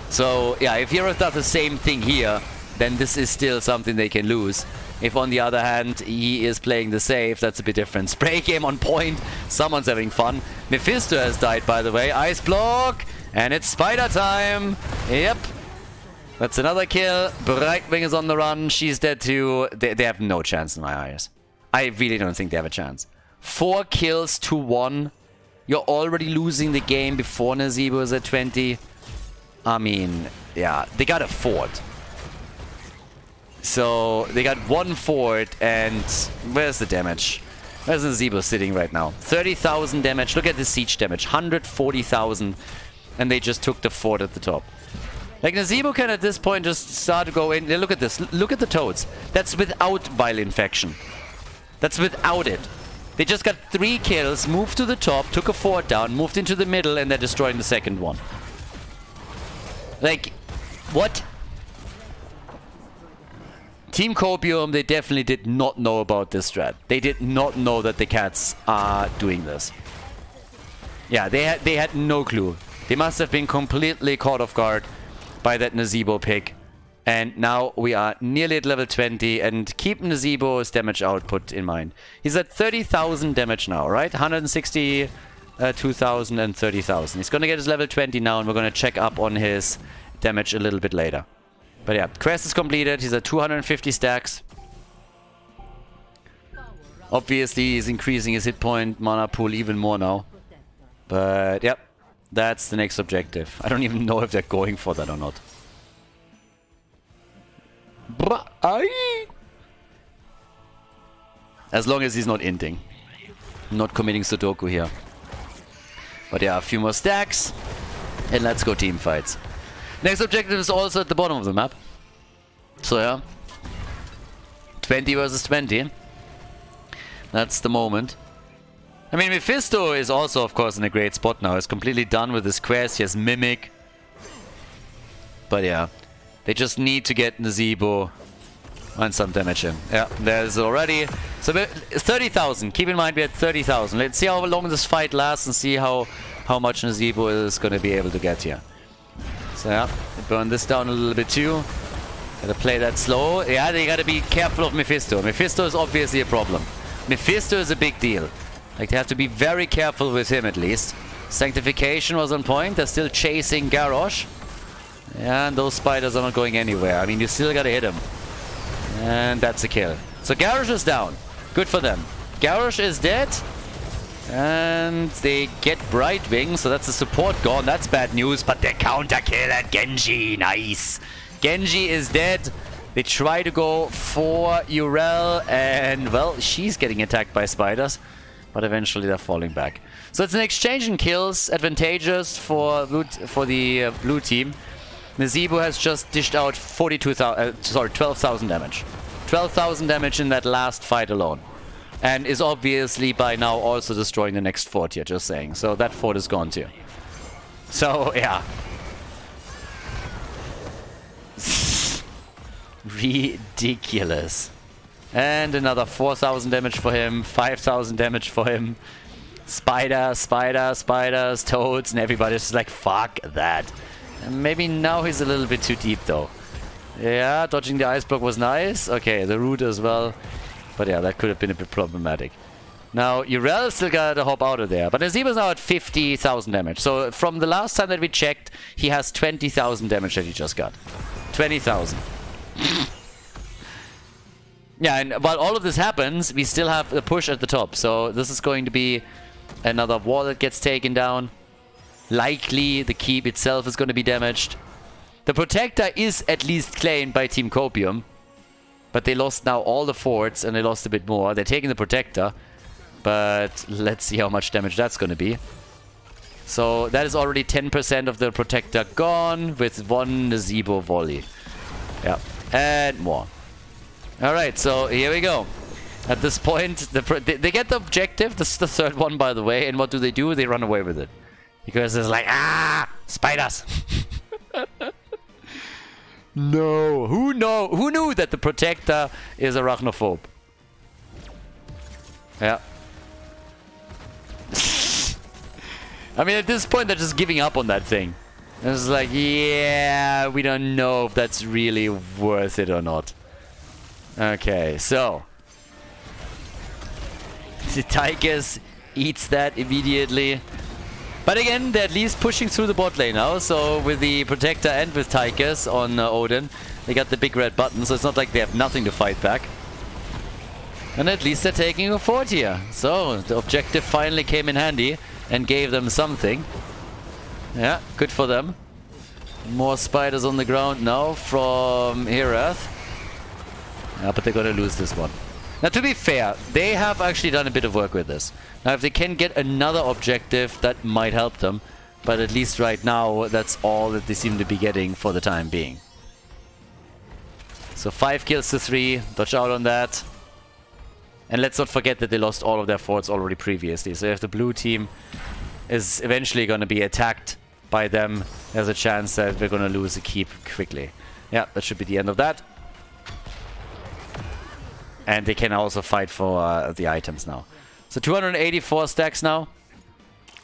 So, yeah, if Xerath does the same thing here, then this is still something they can lose. If on the other hand, he is playing the safe, that's a bit different. Spray game on point. Someone's having fun. Mephisto has died, by the way. Ice block. And it's spider time. Yep. That's another kill. Brightwing is on the run. She's dead too. They have no chance in my eyes. I really don't think they have a chance. 4 kills to 1. You're already losing the game before Nazebo is at 20. I mean, yeah. They got a fort. So, they got 1 fort, and where's the damage? Where's the Zebo sitting right now? 30,000 damage. Look at the siege damage. 140,000. And they just took the fort at the top. Like, Nazebo can at this point just start to go in. Look at this. Look at the toads. That's without Vile Infection. That's without it. They just got 3 kills, moved to the top, took a fort down, moved into the middle, and they're destroying the second one. Like, what? Team Copium, they definitely did not know about this strat. They did not know that the cats are doing this. Yeah, they had no clue. They must have been completely caught off guard by that Nazeebo pick. And now we are nearly at level 20, and keep Nazeebo's damage output in mind. He's at 30,000 damage now, right? 162,000 and 30,000. He's gonna get his level 20 now, and we're gonna check up on his damage a little bit later. But yeah, quest is completed. He's at 250 stacks. Obviously, he's increasing his hit point mana pool even more now. But yep, that's the next objective. I don't even know if they're going for that or not. As long as he's not inting. Not committing Sudoku here. But yeah, a few more stacks. And let's go team fights. Next objective is also at the bottom of the map. So yeah. 20 versus 20. That's the moment. I mean, Mephisto is also, of course, in a great spot now. He's completely done with his quest. He has Mimic. But yeah. They just need to get Nazeebo and some damage in. Yeah, there's already... So 30,000. Keep in mind we're at 30,000. Let's see how long this fight lasts and see how much Nazeebo is going to be able to get here. So yeah, burn this down a little bit too. Gotta play that slow. Yeah, they gotta be careful of Mephisto. Mephisto is obviously a problem. Mephisto is a big deal. Like, they have to be very careful with him at least. Sanctification was on point. They're still chasing Garrosh. Yeah, and those spiders are not going anywhere. I mean, you still gotta hit him. And that's a kill. So Garrosh is down. Good for them. Garrosh is dead. And they get Brightwing, so that's the support gone. That's bad news, but they counter kill at Genji. Nice. Genji is dead. They try to go for Urel, and well, she's getting attacked by spiders. But eventually they're falling back. So it's an exchange in kills, advantageous for the blue team. Nazeebo has just dished out 12,000 damage. 12,000 damage in that last fight alone. And is obviously by now also destroying the next fort here, just saying. So that fort is gone too. So, yeah. Ridiculous. And another 4,000 damage for him, 5,000 damage for him. Spiders, toads, and everybody's just like, fuck that. And maybe now he's a little bit too deep though. Yeah, dodging the ice block was nice. Okay, the root as well. But yeah, that could have been a bit problematic. Now, Urel still got to hop out of there. But Nazeebo's now at 50,000 damage. So from the last time that we checked, he has 20,000 damage that he just got. 20,000. Yeah, and while all of this happens, we still have the push at the top. So this is going to be another wall that gets taken down. Likely the keep itself is going to be damaged. The Protector is at least claimed by Team Copium. But they lost now all the forts and they lost a bit more. They're taking the Protector. But let's see how much damage that's going to be. So that is already 10% of the Protector gone with one Nazeebo volley. Yeah, and more. Alright, so here we go. At this point, they get the objective. This is the third one, by the way. And what do? They run away with it. Because it's like, spiders. No. Who knew that the Protector is arachnophobe? Yeah. I mean, at this point, they're just giving up on that thing. It's like, yeah, we don't know if that's really worth it or not. Okay, so. The Tychus eats that immediately. But again, they're at least pushing through the bot lane now. So with the Protector and with Tychus on Odin, they got the big red button. So it's not like they have nothing to fight back. And at least they're taking a fort here. So the objective finally came in handy and gave them something. Yeah, good for them. More spiders on the ground now from Herath. Yeah, but they're gonna lose this one. Now, to be fair, they have actually done a bit of work with this. Now, if they can get another objective, that might help them. But at least right now, that's all that they seem to be getting for the time being. So 5 kills to 3. Dodge out on that. And let's not forget that they lost all of their forts already previously. So if the blue team is eventually going to be attacked by them, there's a chance that we're going to lose a keep quickly. Yeah, that should be the end of that. And they can also fight for the items now. So 284 stacks now.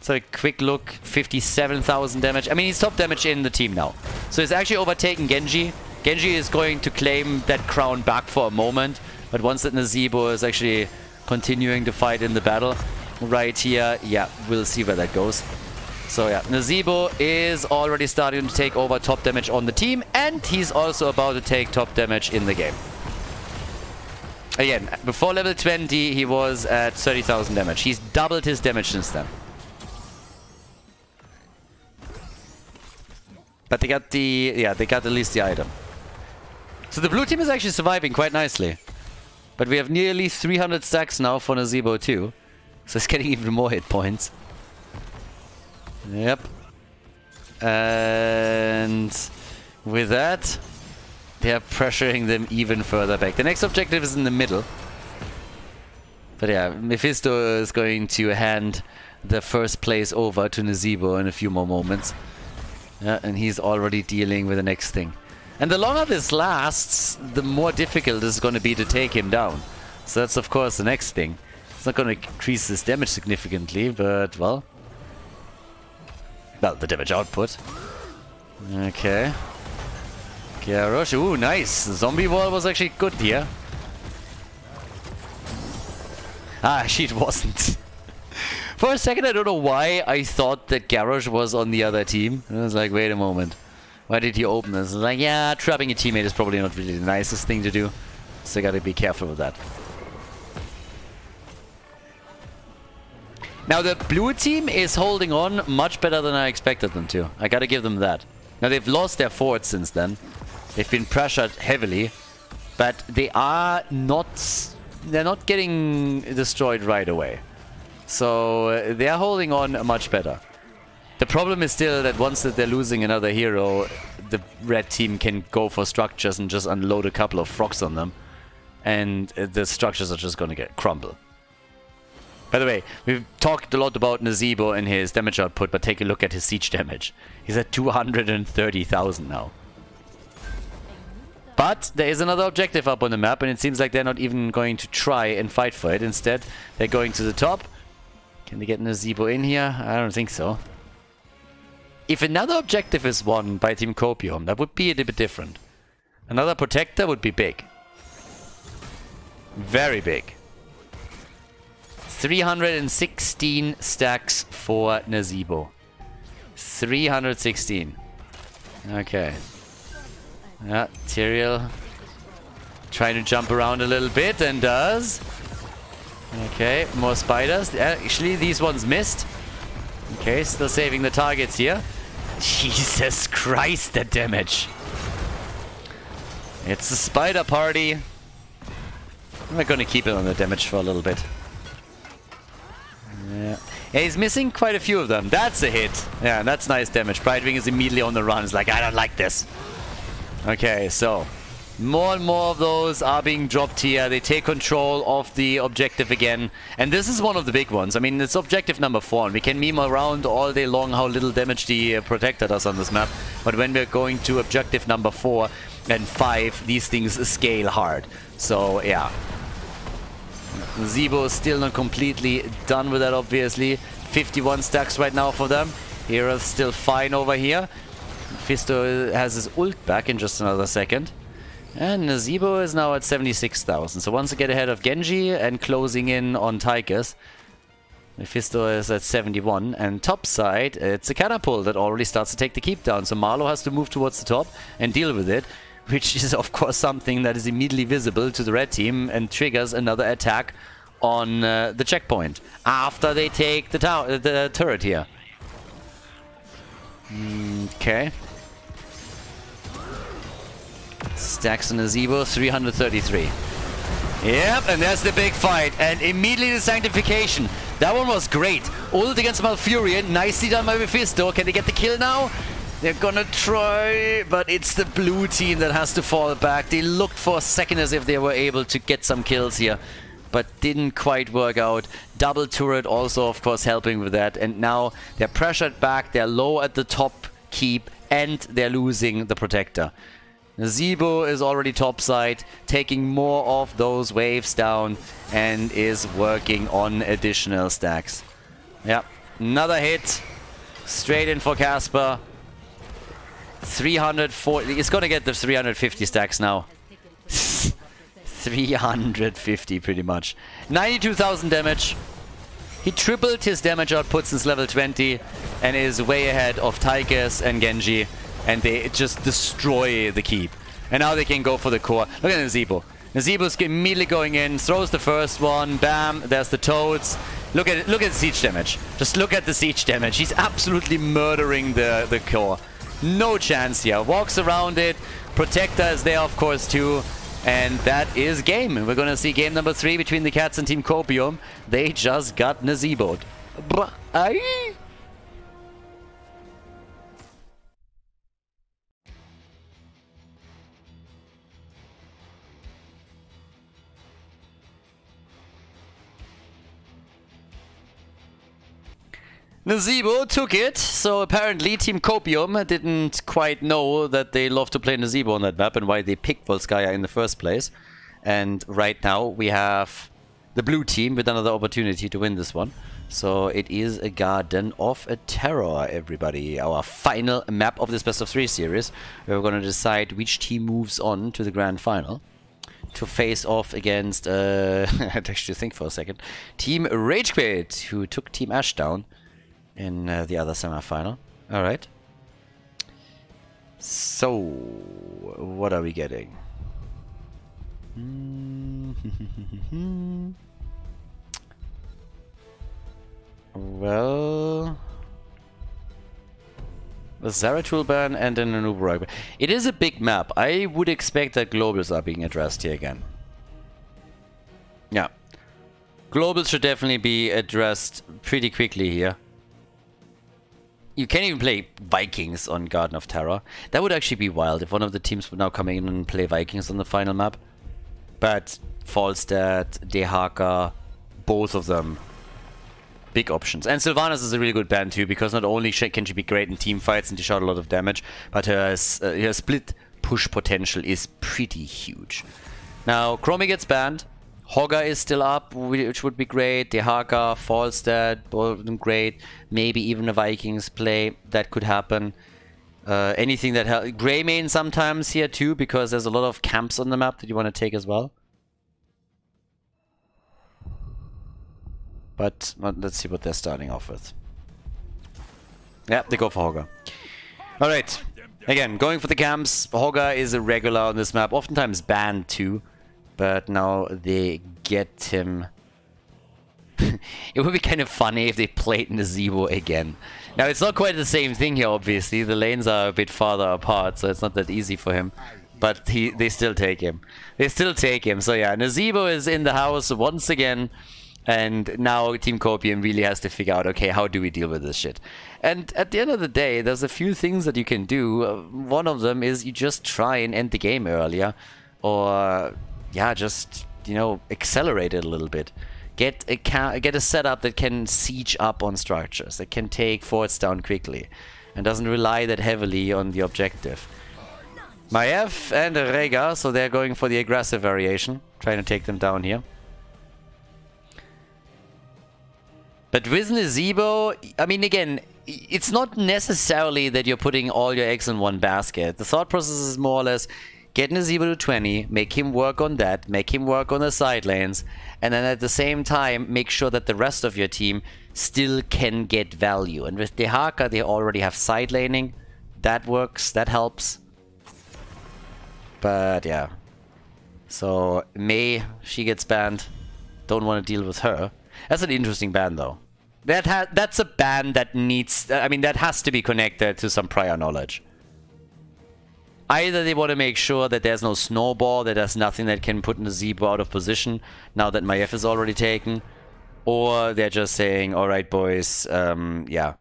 So a quick look, 57,000 damage. I mean, he's top damage in the team now. So he's actually overtaken Genji. Genji is going to claim that crown back for a moment. But once that Nazeebo is actually continuing to fight in the battle right here, yeah, we'll see where that goes. So yeah, Nazeebo is already starting to take over top damage on the team. And he's also about to take top damage in the game. Again, before level 20, he was at 30,000 damage. He's doubled his damage since then. But they got the... yeah, they got at least the item. So the blue team is actually surviving quite nicely. But we have nearly 300 stacks now for Nazeebo too. So it's getting even more hit points. Yep. And with that, they are pressuring them even further back. The next objective is in the middle. But yeah, Mephisto is going to hand the first place over to Nazeebo in a few more moments. Yeah, and he's already dealing with the next thing. And the longer this lasts, the more difficult it's going to be to take him down. So that's of course the next thing. It's not going to increase his damage significantly, but well, the damage output. Okay. Garrosh, ooh, nice. The zombie wall was actually good here. Ah, actually it wasn't. For a second, I don't know why I thought that Garrosh was on the other team. I was like, wait a moment. Why did he open this? I was like, yeah, trapping a teammate is probably not really the nicest thing to do. So I gotta be careful with that. Now, the blue team is holding on much better than I expected them to. I gotta give them that. Now, they've lost their forts since then. They've been pressured heavily. But they are not... they're not getting destroyed right away. So they are holding on much better. The problem is still that once that they're losing another hero, the red team can go for structures and just unload a couple of frogs on them. And the structures are just going to get crumble. By the way, we've talked a lot about Nazeebo and his damage output, but take a look at his siege damage. He's at 230,000 now. But there is another objective up on the map, and it seems like they're not even going to try and fight for it. Instead, they're going to the top. Can they get Nazeebo in here? I don't think so. If another objective is won by Team Copium, that would be a little bit different. Another protector would be big. Very big. 316 stacks for Nazeebo. 316. Okay. Yeah, Tyrael trying to jump around a little bit and does. Okay, more spiders. Actually, these ones missed. Okay, still saving the targets here. Jesus Christ, the damage. It's a spider party. We're gonna keep it on the damage for a little bit. Yeah. Yeah, he's missing quite a few of them. That's a hit. Yeah, that's nice damage. Brightwing is immediately on the run. It's like, I don't like this. Okay, so more and more of those are being dropped here. They take control of the objective again. And this is one of the big ones. I mean, it's objective number 4. And we can meme around all day long how little damage the Protector does on this map. But when we're going to objective number 4 and 5, these things scale hard. So, yeah. Nazeebo is still not completely done with that, obviously. 51 stacks right now for them. Hero's still fine over here. Mephisto has his ult back in just another second. And Nazeebo is now at 76,000. So once again ahead of Genji and closing in on Tychus. Mephisto is at 71. And top side, it's a catapult that already starts to take the keep down. So Marlow has to move towards the top and deal with it. Which is of course something that is immediately visible to the red team and triggers another attack on the checkpoint. After they take the turret here. Okay. Stacks on Nazeebo, 333. Yep, and there's the big fight. And immediately the Sanctification. That one was great. Ult against Malfurion. Nicely done by Mephisto. Can they get the kill now? They're gonna try, but it's the blue team that has to fall back. They looked for a second as if they were able to get some kills here. but didn't quite work out. Double turret also, of course, helping with that. And now they're pressured back, they're low at the top keep, and they're losing the protector. Nazeebo is already topside, taking more of those waves down, and is working on additional stacks. Yeah, another hit. Straight in for Casper. 340. He's gonna get the 350 stacks now. 350 pretty much. 92,000 damage. He tripled his damage output since level 20 and is way ahead of Tychus and Genji. And they just destroy the keep. And now they can go for the core. Look at Nazeebo. Nazeebo's immediately going in, throws the first one, bam, there's the toads. Look at it, look at the siege damage. Just look at the siege damage. He's absolutely murdering the core. No chance here. Walks around it. Protector is there, of course, too. And that is game. We're gonna see game number 3 between the Cats and Team Copium. They just got Nazeebo'd. Nazeebo took it, so apparently Team Copium didn't quite know that they love to play Nazeebo on that map and why they picked Volskaya in the first place. And right now we have the blue team with another opportunity to win this one. So it is a Garden of a Terror, everybody. Our final map of this best of 3 series. We're going to decide which team moves on to the grand final to face off against, I had to actually think for a second, Team Ragequit, who took Team Ash down in the other semi-final. Alright. So, what are we getting? Well, a Zeratul ban and then an Uberag. It is a big map. I would expect that globals are being addressed here again. Yeah. Globals should definitely be addressed pretty quickly here. You can't even play Vikings on Garden of Terror. That would actually be wild if one of the teams would now come in and play Vikings on the final map. But Falstad, Dehaka, both of them, big options. And Sylvanas is a really good ban too, because not only can she be great in team fights and dish out a lot of damage, but her split push potential is pretty huge. Now, Chromie gets banned. Hogger is still up, which would be great. Dehaka, Falstad, both of them great. Maybe even a Vikings play, that could happen. Anything that helps. Greymane sometimes here too, because there's a lot of camps on the map that you want to take as well. But let's see what they're starting off with. Yeah, they go for Hogger. Alright. Again, going for the camps. Hogger is a regular on this map, oftentimes banned too. But now they get him. It would be kind of funny if they played Nazeebo again. Now, it's not quite the same thing here, obviously. The lanes are a bit farther apart, so it's not that easy for him. But they still take him. They still take him. So yeah, Nazeebo is in the house once again. And now Team Copium really has to figure out, okay, how do we deal with this shit? And at the end of the day, there's a few things that you can do. One of them is you just try and end the game earlier. Or, yeah, just, you know, accelerate it a little bit. Get a setup that can siege up on structures, that can take forts down quickly, and doesn't rely that heavily on the objective. Maiev and Rega, so they're going for the aggressive variation, trying to take them down here. But with Nazeebo, I mean, again, it's not necessarily that you're putting all your eggs in one basket. The thought process is more or less, get Nazeebo to 20, make him work on that, make him work on the side lanes, and then at the same time, make sure that the rest of your team still can get value. And with Dehaka, they already have side laning. That works, that helps. But yeah. So, Mei, she gets banned. Don't want to deal with her. That's an interesting ban, though. That's a ban that needs... I mean, that has to be connected to some prior knowledge. Either they want to make sure that there's no snowball, that there's nothing that can put Nazeebo out of position now that Maiev is already taken. Or they're just saying, alright boys, yeah,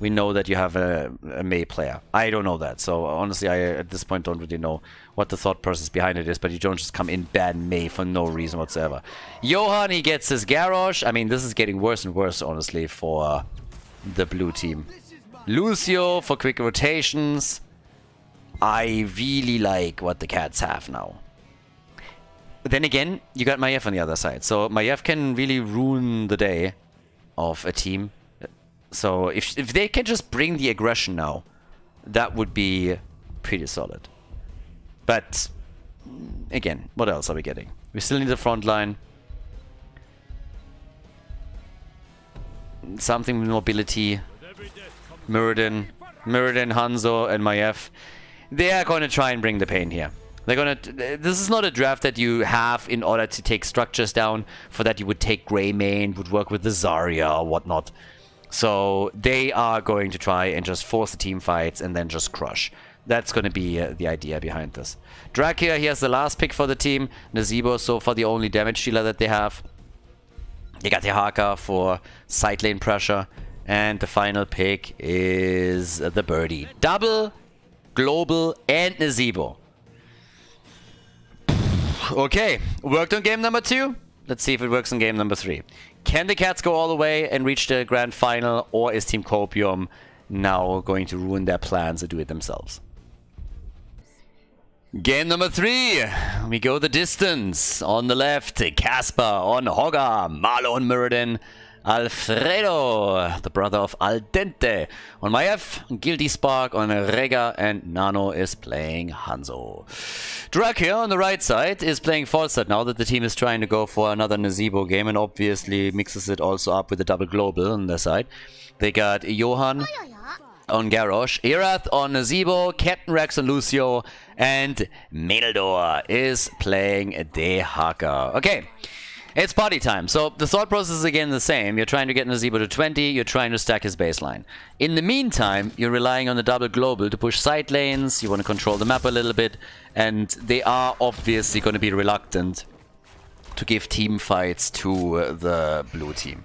we know that you have a Mei player. I don't know that, so honestly, I at this point don't really know what the thought process behind it is, but you don't just come in ban Mei for no reason whatsoever. Johan, he gets his Garrosh. I mean, this is getting worse and worse, honestly, for the blue team. Lucio for quick rotations. I really like what the cats have now. Then again, you got Maiev on the other side, so Maiev can really ruin the day of a team. So if they can just bring the aggression now, that would be pretty solid. But again, what else are we getting? We still need the front line. Something with mobility. Muradin, Hanzo, and Maiev. They are going to try and bring the pain here. They're gonna. This is not a draft that you have in order to take structures down. For that, you would take Greymane, would work with the Zarya or whatnot. So they are going to try and just force the team fights and then just crush. That's going to be the idea behind this. Drakia, he has the last pick for the team. Nazeebo, so far the only damage dealer that they have. They got the Haka for side lane pressure. And the final pick is the Birdie. Double, Global, and Nazeebo. Okay, worked on game number 2. Let's see if it works on game number 3. Can the Cats go all the way and reach the grand final, or is Team Copium now going to ruin their plans and do it themselves? Game number 3. We go the distance. On the left, Casper on Hogger, Marlo on Muradin, Alfredo, the brother of Al Dente, on Maiev, Guilty Spark on Rega, and Nano is playing Hanzo. Drak here on the right side is playing Falstad now that the team is trying to go for another Nazeebo game, and obviously mixes it also up with a double global on their side. They got Johan on Garrosh, Erath on Nazeebo, Captain Rex on Lucio, and Meldor is playing De Haka. Okay. It's party time. So the thought process is again the same. You're trying to get Nazeebo to 20, you're trying to stack his baseline. In the meantime, you're relying on the double global to push side lanes, you want to control the map a little bit, and they are obviously going to be reluctant to give team fights to the blue team.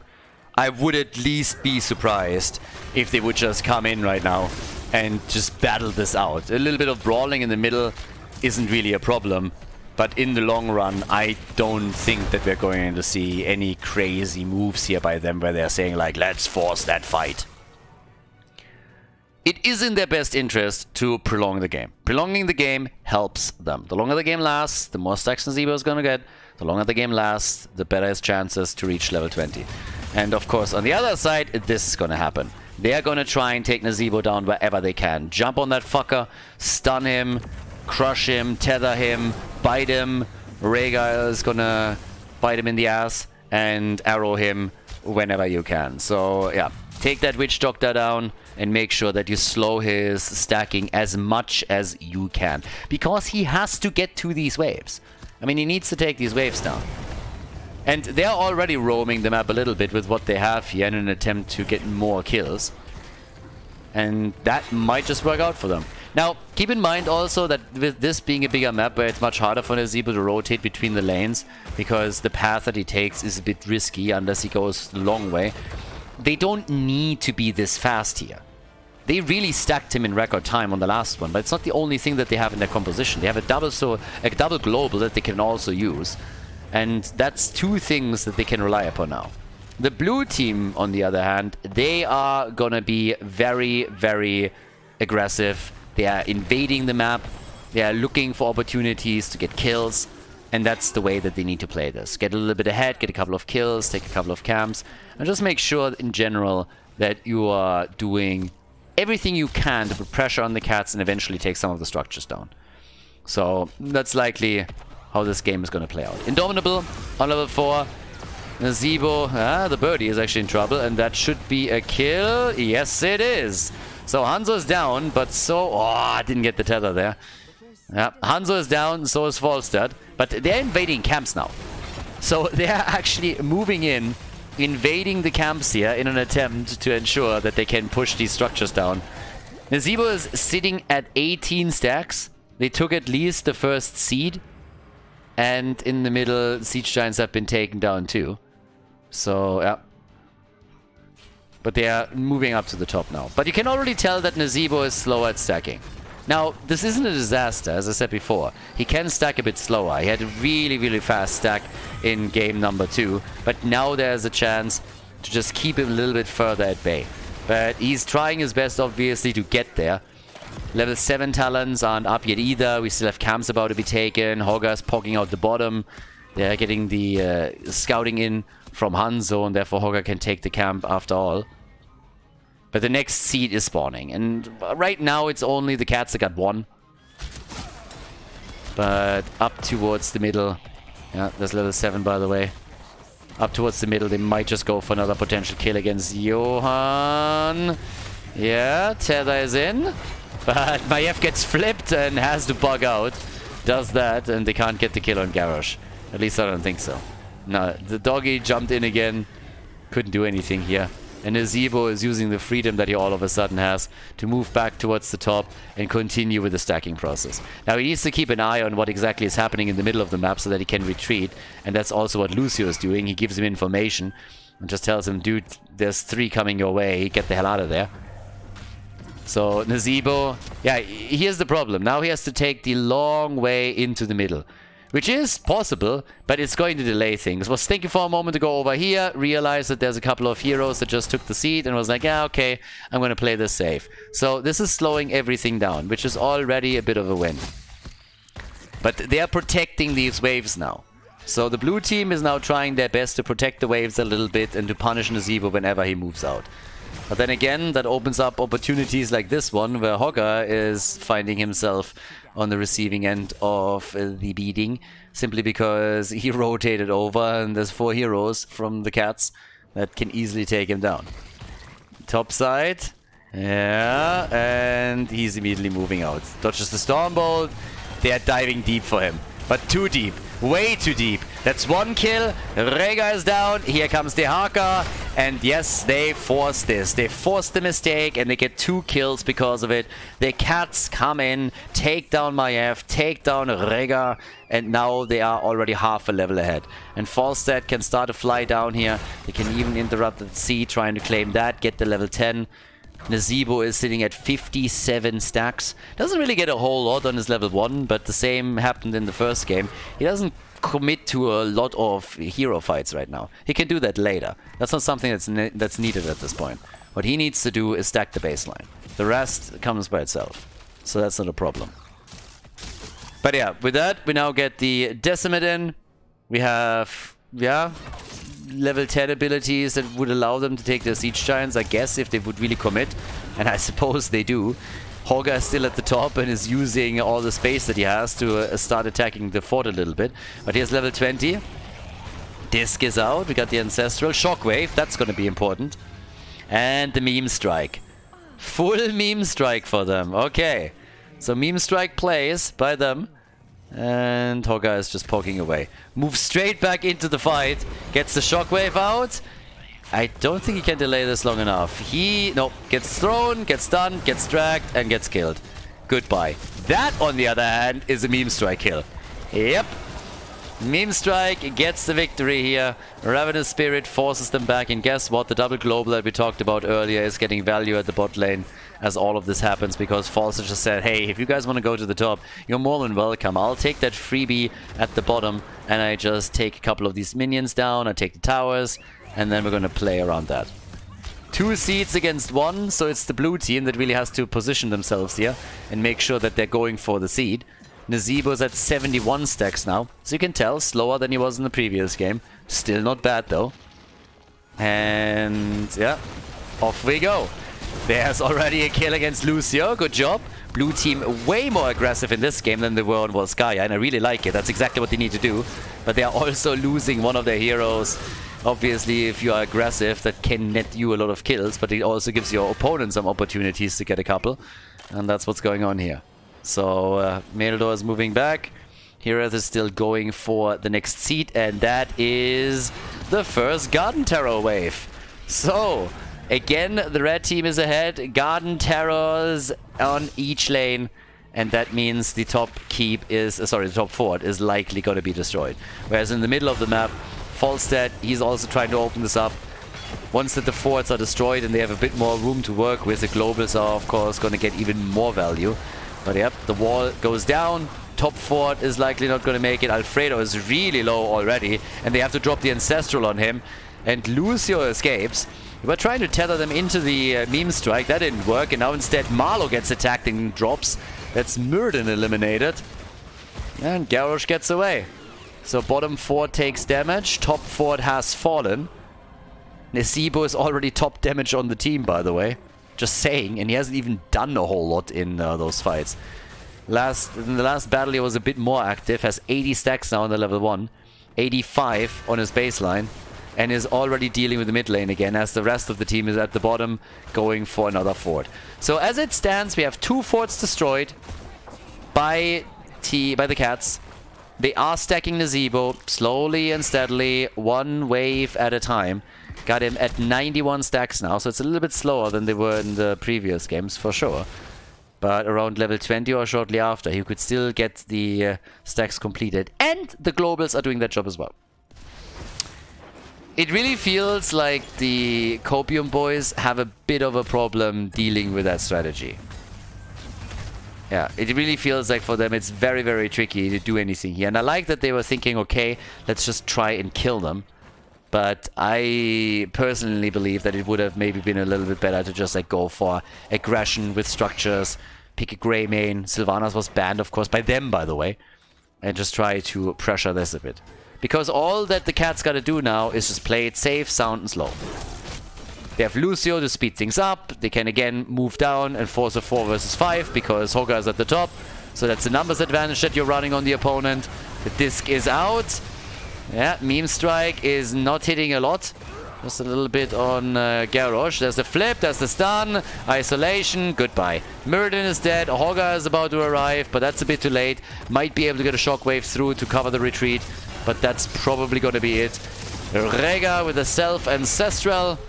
I would at least be surprised if they would just come in right now and just battle this out. A little bit of brawling in the middle isn't really a problem. But in the long run, I don't think that we're going to see any crazy moves here by them where they're saying like, let's force that fight. It is in their best interest to prolong the game. Prolonging the game helps them. The longer the game lasts, the more stacks Nazeebo is going to get. The longer the game lasts, the better his chances to reach level 20. And of course, on the other side, this is going to happen. They are going to try and take Nazeebo down wherever they can. Jump on that fucker, stun him, crush him, tether him, bite him. Rega is gonna bite him in the ass and arrow him whenever you can. So yeah, take that Witch Doctor down and make sure that you slow his stacking as much as you can. Because he has to get to these waves. I mean, he needs to take these waves down. And they're already roaming the map a little bit with what they have here in an attempt to get more kills. And that might just work out for them. Now, keep in mind also that with this being a bigger map where it's much harder for Nazeebo to rotate between the lanes because the path that he takes is a bit risky unless he goes the long way, they don't need to be this fast here. They really stacked him in record time on the last one, but it's not the only thing that they have in their composition. They have a double global that they can also use, and that's two things that they can rely upon now. The blue team, on the other hand, they are gonna be very, very aggressive. They are invading the map, they are looking for opportunities to get kills, and that's the way that they need to play this. Get a little bit ahead, get a couple of kills, take a couple of camps, and just make sure in general that you are doing everything you can to put pressure on the Cats and eventually take some of the structures down. So that's likely how this game is going to play out. Indomitable on level 4. Nazeebo, the birdie is actually in trouble, and that should be a kill. Yes, it is. So Hanzo is down, but so... Oh, I didn't get the tether there. Yeah, Hanzo is down, so is Falstad. But they're invading camps now. So they're actually moving in, invading the camps here in an attempt to ensure that they can push these structures down. Nazeebo is sitting at 18 stacks. They took at least the first seed. And in the middle, Siege Giants have been taken down too. So, yeah. But they are moving up to the top now. But you can already tell that Nazeebo is slow at stacking. Now, this isn't a disaster, as I said before. He can stack a bit slower. He had a really, really fast stack in game number 2. But now there's a chance to just keep him a little bit further at bay. But he's trying his best, obviously, to get there. Level 7 talents aren't up yet either. We still have camps about to be taken. Hogger's poking out the bottom. They're getting the scouting in from Hanzo, and therefore Hogger can take the camp after all. But the next seed is spawning, and right now it's only the cats that got 1. But up towards the middle, yeah, there's level 7 by the way. Up towards the middle, they might just go for another potential kill against Johan. Yeah, Tether is in, but Maiev gets flipped and has to bug out. Does that, and they can't get the kill on Garrosh. At least I don't think so. No, the doggy jumped in again. Couldn't do anything here. And Nazeebo is using the freedom that he all of a sudden has to move back towards the top and continue with the stacking process. Now he needs to keep an eye on what exactly is happening in the middle of the map so that he can retreat. And that's also what Lucio is doing. He gives him information and just tells him, dude, there's 3 coming your way. Get the hell out of there. So Nazeebo, yeah, here's the problem. Now he has to take the long way into the middle. Which is possible, but it's going to delay things. Was thinking for a moment to go over here, realized that there's a couple of heroes that just took the seat and was like, yeah, okay, I'm going to play this safe. So this is slowing everything down, which is already a bit of a win. But they are protecting these waves now. So the blue team is now trying their best to protect the waves a little bit and to punish Nazeebo whenever he moves out. But then again, that opens up opportunities like this one, where Hogger is finding himself on the receiving end of the beating, simply because he rotated over and there's 4 heroes from the cats that can easily take him down. Top side, yeah, and he's immediately moving out. Dodges the Stormbolt, they are diving deep for him, but too deep. Way too deep. That's 1 kill. Rega is down. Here comes the Haka. And yes, they forced this. They forced the mistake and they get 2 kills because of it. The cats come in, take down Maiev, take down Rega, and now they are already half a level ahead. And Falstad can start to fly down here. They can even interrupt the sea, trying to claim that, get the level 10. Nazeebo is sitting at 57 stacks. Doesn't really get a whole lot on his level 1, but the same happened in the first game. He doesn't commit to a lot of hero fights right now. He can do that later. That's not something that's needed at this point. What he needs to do is stack the baseline. The rest comes by itself. So that's not a problem. But yeah, with that, we now get the Decimate in. We have, yeah, level 10 abilities that would allow them to take their Siege Giants, I guess, if they would really commit. And I suppose they do. Hogger is still at the top and is using all the space that he has to start attacking the fort a little bit. But here's level 20. Disc is out. We got the Ancestral. Shockwave, that's going to be important. And the Meme Strike. Full Meme Strike for them. Okay. So Meme Strike plays by them. And Hogger is just poking away. Moves straight back into the fight. Gets the Shockwave out. I don't think he can delay this long enough. No, gets thrown, gets stunned, gets dragged, and gets killed. Goodbye. That, on the other hand, is a Meme Strike kill. Yep. Meme Strike gets the victory here. Ravenous Spirit forces them back, and guess what? The double global that we talked about earlier is getting value at the bot lane as all of this happens, because Falsa just said, hey, if you guys want to go to the top, you're more than welcome. I'll take that freebie at the bottom, and I just take a couple of these minions down, I take the towers, and then we're going to play around that. 2 seeds against 1, so it's the blue team that really has to position themselves here and make sure that they're going for the seed. Nazeebo's at 71 stacks now, so you can tell, slower than he was in the previous game. Still not bad though. And yeah, off we go. There's already a kill against Lucio, good job. Blue team way more aggressive in this game than they were on Volskaya, and I really like it. That's exactly what they need to do. But they are also losing one of their heroes. Obviously, if you are aggressive, that can net you a lot of kills, but it also gives your opponent some opportunities to get a couple. And that's what's going on here. So, Meldor is moving back. Heroth is still going for the next seat, and that is the first Garden Terror wave. So, again, the red team is ahead. Garden Terrors on each lane. And that means the top keep is, the top fort is likely going to be destroyed. Whereas in the middle of the map, Falstad, he's also trying to open this up. once that the forts are destroyed and they have a bit more room to work with, the globals are of course going to get even more value. But yep, the wall goes down. Top fort is likely not going to make it. Alfredo is really low already, and they have to drop the Ancestral on him. And Lucio escapes. We were trying to tether them into the meme strike. That didn't work, and now instead Marlow gets attacked and drops. That's Myrden eliminated. And Garrosh gets away. So bottom fort takes damage. Top fort has fallen. Nesibo is already top damage on the team, by the way. Just saying, and he hasn't even done a whole lot in those fights. In the last battle he was a bit more active, has 80 stacks now on the level 1, 85 on his baseline, and is already dealing with the mid lane again, as the rest of the team is at the bottom going for another fort. So as it stands, we have 2 forts destroyed by the cats. They are stacking Nesibo slowly and steadily, one wave at a time. Got him at 91 stacks now, so it's a little bit slower than they were in the previous games, for sure. But around level 20 or shortly after, he could still get the stacks completed. And the globals are doing that job as well. It really feels like the Copium boys have a bit of a problem dealing with that strategy. Yeah, it really feels like for them it's very, very tricky to do anything here. And I like that they were thinking, okay, let's just try and kill them. But I personally believe that it would have maybe been a little bit better to just like go for aggression with structures, pick a grey main. Sylvanas was banned, of course, by them, by the way. And just try to pressure this a bit. Because all that the cats gotta do now is just play it safe, sound and slow. They have Lucio to speed things up. They can again move down and force a 4 versus 5 because Hoga is at the top. So that's the numbers advantage that you're running on the opponent. The disc is out. Yeah, Meme Strike is not hitting a lot. Just a little bit on Garrosh. There's the flip, there's the stun. Isolation, goodbye. Myrden is dead. Hoga is about to arrive, but that's a bit too late. Might be able to get a shockwave through to cover the retreat, but that's probably going to be it. Rega with the self-ancestral.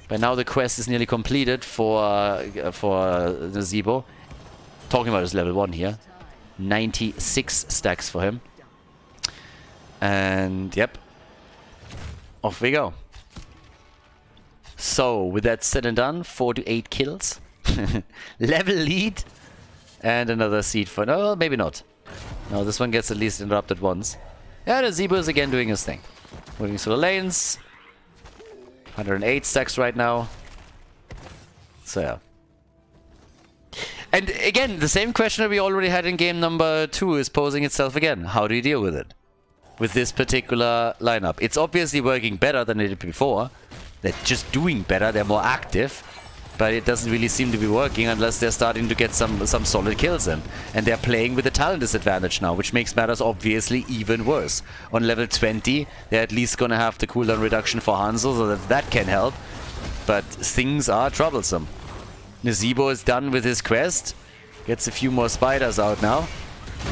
But now the quest is nearly completed for Nesibo. Talking about his level 1 here. 96 stacks for him. And yep, off we go. So with that said and done, 4 to 8 kills, level lead, and another seed for no, maybe not. No, this one gets at least interrupted once. Yeah, the Nesibo is again doing his thing, moving through the lanes. 108 stacks right now. So yeah. And again, the same question that we already had in game number 2 is posing itself again. How do you deal with it? With this particular lineup. It's obviously working better than it did before. They're just doing better, they're more active. But it doesn't really seem to be working unless they're starting to get some solid kills in. And they're playing with a talent disadvantage now, which makes matters obviously even worse. On level 20, they're at least gonna have the cooldown reduction for Hansel, so that can help. But things are troublesome. Nesibo is done with his quest. Gets a few more spiders out now.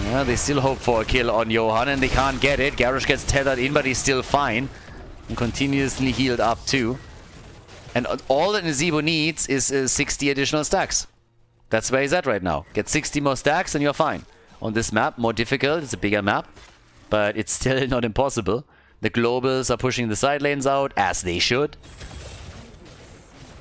Yeah, they still hope for a kill on Johan and they can't get it. Garrosh gets tethered in, but he's still fine. And continuously healed up too. And all that Nesibo needs is 60 additional stacks. That's where he's at right now. Get 60 more stacks and you're fine. On this map, more difficult, it's a bigger map. But it's still not impossible. The globals are pushing the side lanes out, as they should.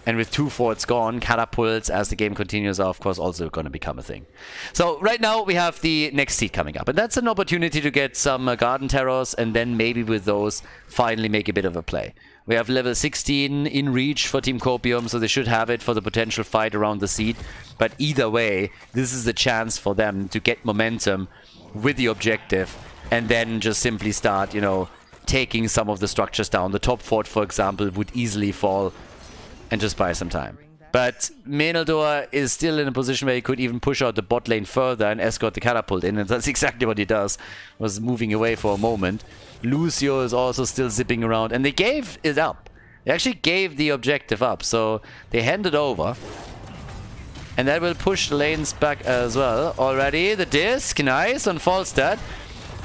And with 2 forts gone, catapults, as the game continues, are of course also going to become a thing. So right now we have the next seed coming up. And that's an opportunity to get some garden terrors and then maybe with those finally make a bit of a play. We have level 16 in reach for Team Copium, so they should have it for the potential fight around the seed. But either way, this is a chance for them to get momentum with the objective and then just simply start, you know, taking some of the structures down. The top fort, for example, would easily fall and just buy some time. But Menaldor is still in a position where he could even push out the bot lane further and escort the catapult in, and that's exactly what he does. Was moving away for a moment. Lucio is also still zipping around, and they gave it up. They actually gave the objective up, so they handed over. And that will push the lanes back as well. Already, the disc, nice on Falstad.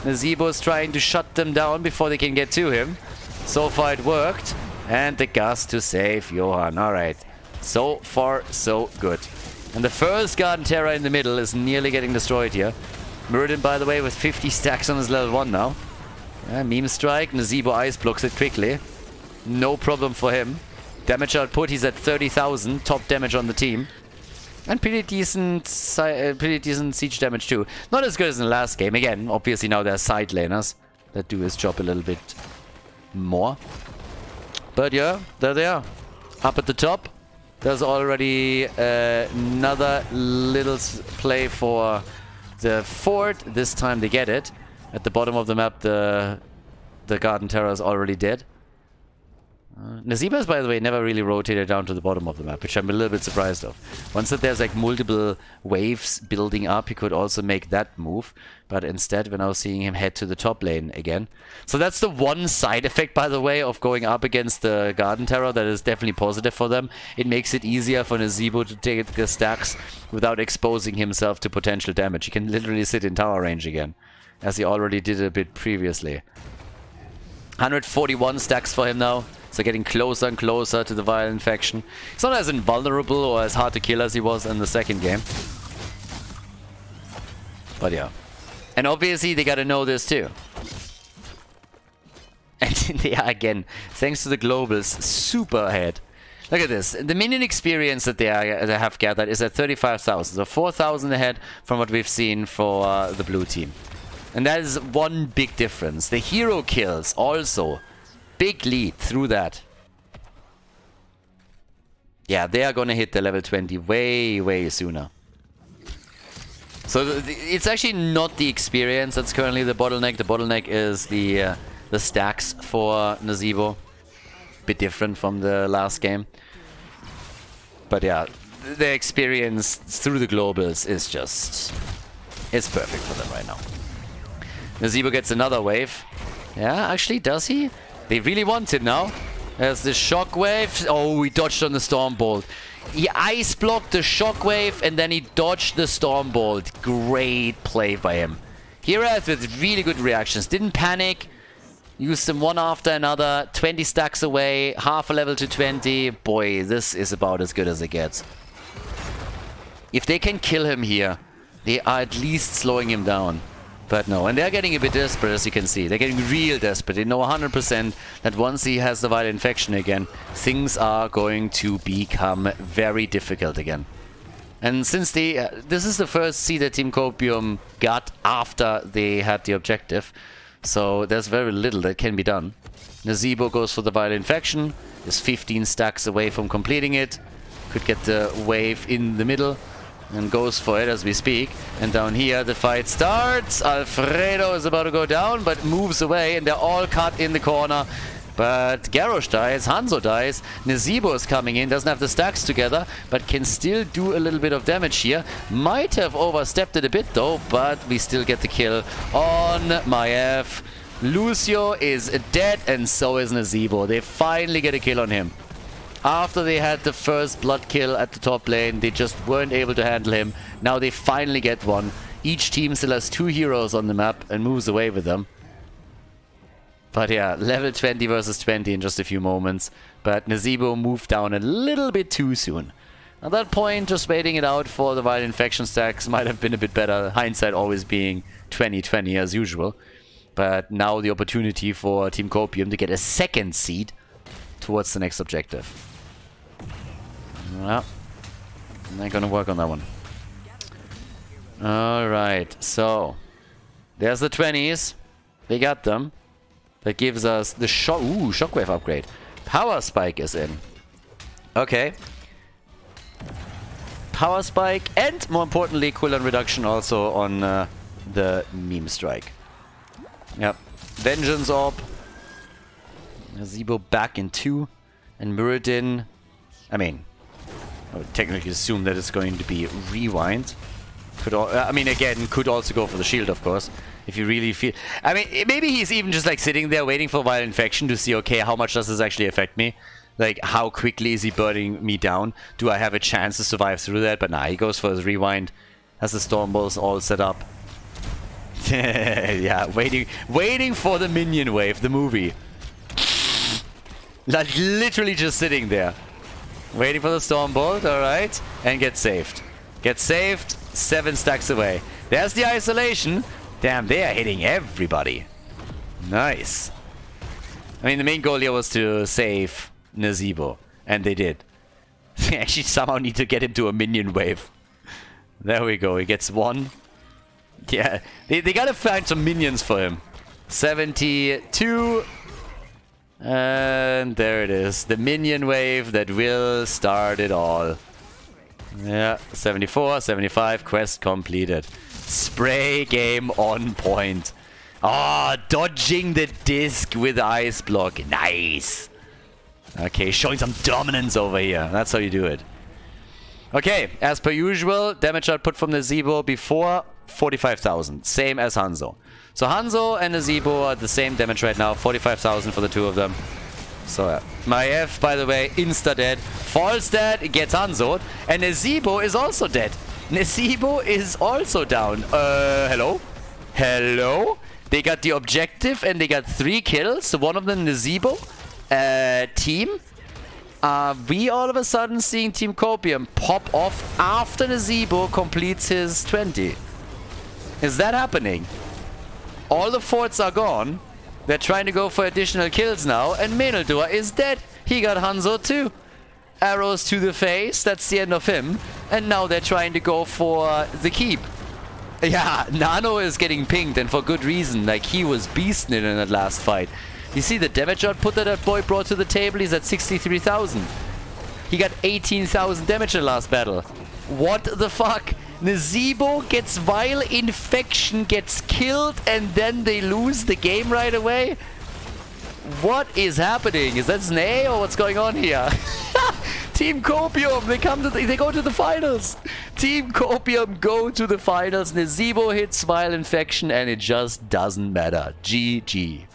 Nesibo is trying to shut them down before they can get to him. So far it worked. And the gas to save Johan. Alright. So far, so good. And the first Garden Terror in the middle is nearly getting destroyed here. Myrden, by the way, with 50 stacks on his level 1 now. Meme Strike. Nesibo ice blocks it quickly. No problem for him. Damage output, he's at 30,000. Top damage on the team. And pretty decent siege damage too. Not as good as in the last game. Again, obviously now they're side laners that do his job a little bit more. But yeah, there they are. Up at the top. There's already another little play for the fort. This time they get it. At the bottom of the map, the Garden Terror is already dead. Nazeebo's, by the way, never really rotated down to the bottom of the map, which I'm a little bit surprised of. Once that there's like multiple waves building up, he could also make that move. But instead, we're now seeing him head to the top lane again. So that's the one side effect, by the way, of going up against the Garden Terror that is definitely positive for them. It makes it easier for Nazeebo to take the stacks without exposing himself to potential damage. He can literally sit in tower range again, as he already did a bit previously. 141 stacks for him now. So getting closer and closer to the Violent Faction. He's not as invulnerable or as hard to kill as he was in the second game. But yeah. And obviously they gotta know this too. And yeah, again, thanks to the globals, super ahead. Look at this. The minion experience that they have gathered is at 35,000. So 4,000 ahead from what we've seen for the blue team. And that is one big difference. The hero kills also. Big lead through that. Yeah, they are going to hit the level 20 way, way sooner. So it's actually not the experience that's currently the bottleneck. The bottleneck is the stacks for Nazeebo. Bit different from the last game. But yeah, the experience through the globals is just... it's perfect for them right now. Nazeebo gets another wave. Yeah, actually, does he? They really want it now. There's the shockwave. Oh, he dodged on the Stormbolt. He ice blocked the shockwave and then he dodged the Stormbolt. Great play by him. Hiraeth with really good reactions. Didn't panic. Used them one after another. 20 stacks away. Half a level to 20. Boy, this is about as good as it gets. If they can kill him here, they are at least slowing him down. But no, and they're getting a bit desperate, as you can see. They're getting real desperate. They know 100% that once he has the Violent Infection again, things are going to become very difficult again. And since they... this is the first seed that Team Copium got after they had the objective. So there's very little that can be done. Nazeebo goes for the Violent Infection. Is 15 stacks away from completing it. Could get the wave in the middle. And goes for it as we speak. And down here the fight starts. Alfredo is about to go down, but moves away. And they're all cut in the corner. But Garrosh dies, Hanzo dies. Nazeebo is coming in, doesn't have the stacks together, but can still do a little bit of damage here. Might have overstepped it a bit though, but we still get the kill on Maiev. Lucio is dead, and so is Nazeebo. They finally get a kill on him. After they had the first blood kill at the top lane, they just weren't able to handle him. Now they finally get one. Each team still has 2 heroes on the map and moves away with them. But yeah, level 20 versus 20 in just a few moments. But Nazeebo moved down a little bit too soon. At that point, just waiting it out for the Violent Infection stacks might have been a bit better. Hindsight always being 20-20 as usual. But now the opportunity for Team Copium to get a second seed towards the next objective. Well, they're gonna work on that one. Alright, so there's the 20s. They got them. That gives us the shockwave upgrade. Power Spike is in. Okay. Power Spike and, more importantly, cooldown reduction also on the Meme Strike. Yep. Vengeance Orb. Nazeebo back in 2. And Muradin, I mean, I would technically assume that it's going to be Rewind. I mean, again, could also go for the shield, of course. If you really feel... I mean, maybe he's even just like sitting there waiting for Violent Infection to see, okay, how much does this actually affect me? Like, how quickly is he burning me down? Do I have a chance to survive through that? But nah, he goes for his Rewind. Has the Storm Balls all set up. Yeah, waiting for the minion wave, the movie. Like, literally just sitting there. Waiting for the Storm Bolt, alright. And get saved. Get saved, 7 stacks away. There's the isolation. Damn, they are hitting everybody. Nice. I mean, the main goal here was to save Nazeebo. And they did. They actually somehow need to get him to a minion wave. There we go. He gets one. Yeah. They gotta find some minions for him. 72. And there it is. The minion wave that will start it all. Yeah. 74, 75. Quest completed. Spray game on point. Ah, dodging the disc with ice block. Nice. Okay, showing some dominance over here. That's how you do it. Okay, as per usual, damage output from the Nazeebo before 45,000. Same as Hanzo. So Hanzo and Nazeebo are the same damage right now. 45,000 for the two of them. So yeah. My F, by the way, insta-dead. Falls dead, gets Hanzo. And Nazeebo is also dead. Nazeebo is also down. Hello? Hello? They got the objective and they got 3 kills. So one of them Nazeebo. Team. We all of a sudden seeing Team Copium pop off after Nazeebo completes his 20. Is that happening? All the forts are gone. They're trying to go for additional kills now. And Meneldur is dead. He got Hanzo too. Arrows to the face. That's the end of him. And now they're trying to go for the keep. Yeah, Nano is getting pinged, and for good reason. Like, he was beasting it in that last fight. You see the damage output that boy brought to the table? He's at 63,000. He got 18,000 damage in the last battle. What the fuck? Nazeebo gets Vile Infection, gets killed, and then they lose the game right away? What is happening? Is that Snay or what's going on here? Team Copium, they go to the finals. Team Copium go to the finals. Nazeebo hits Vile Infection and it just doesn't matter. GG.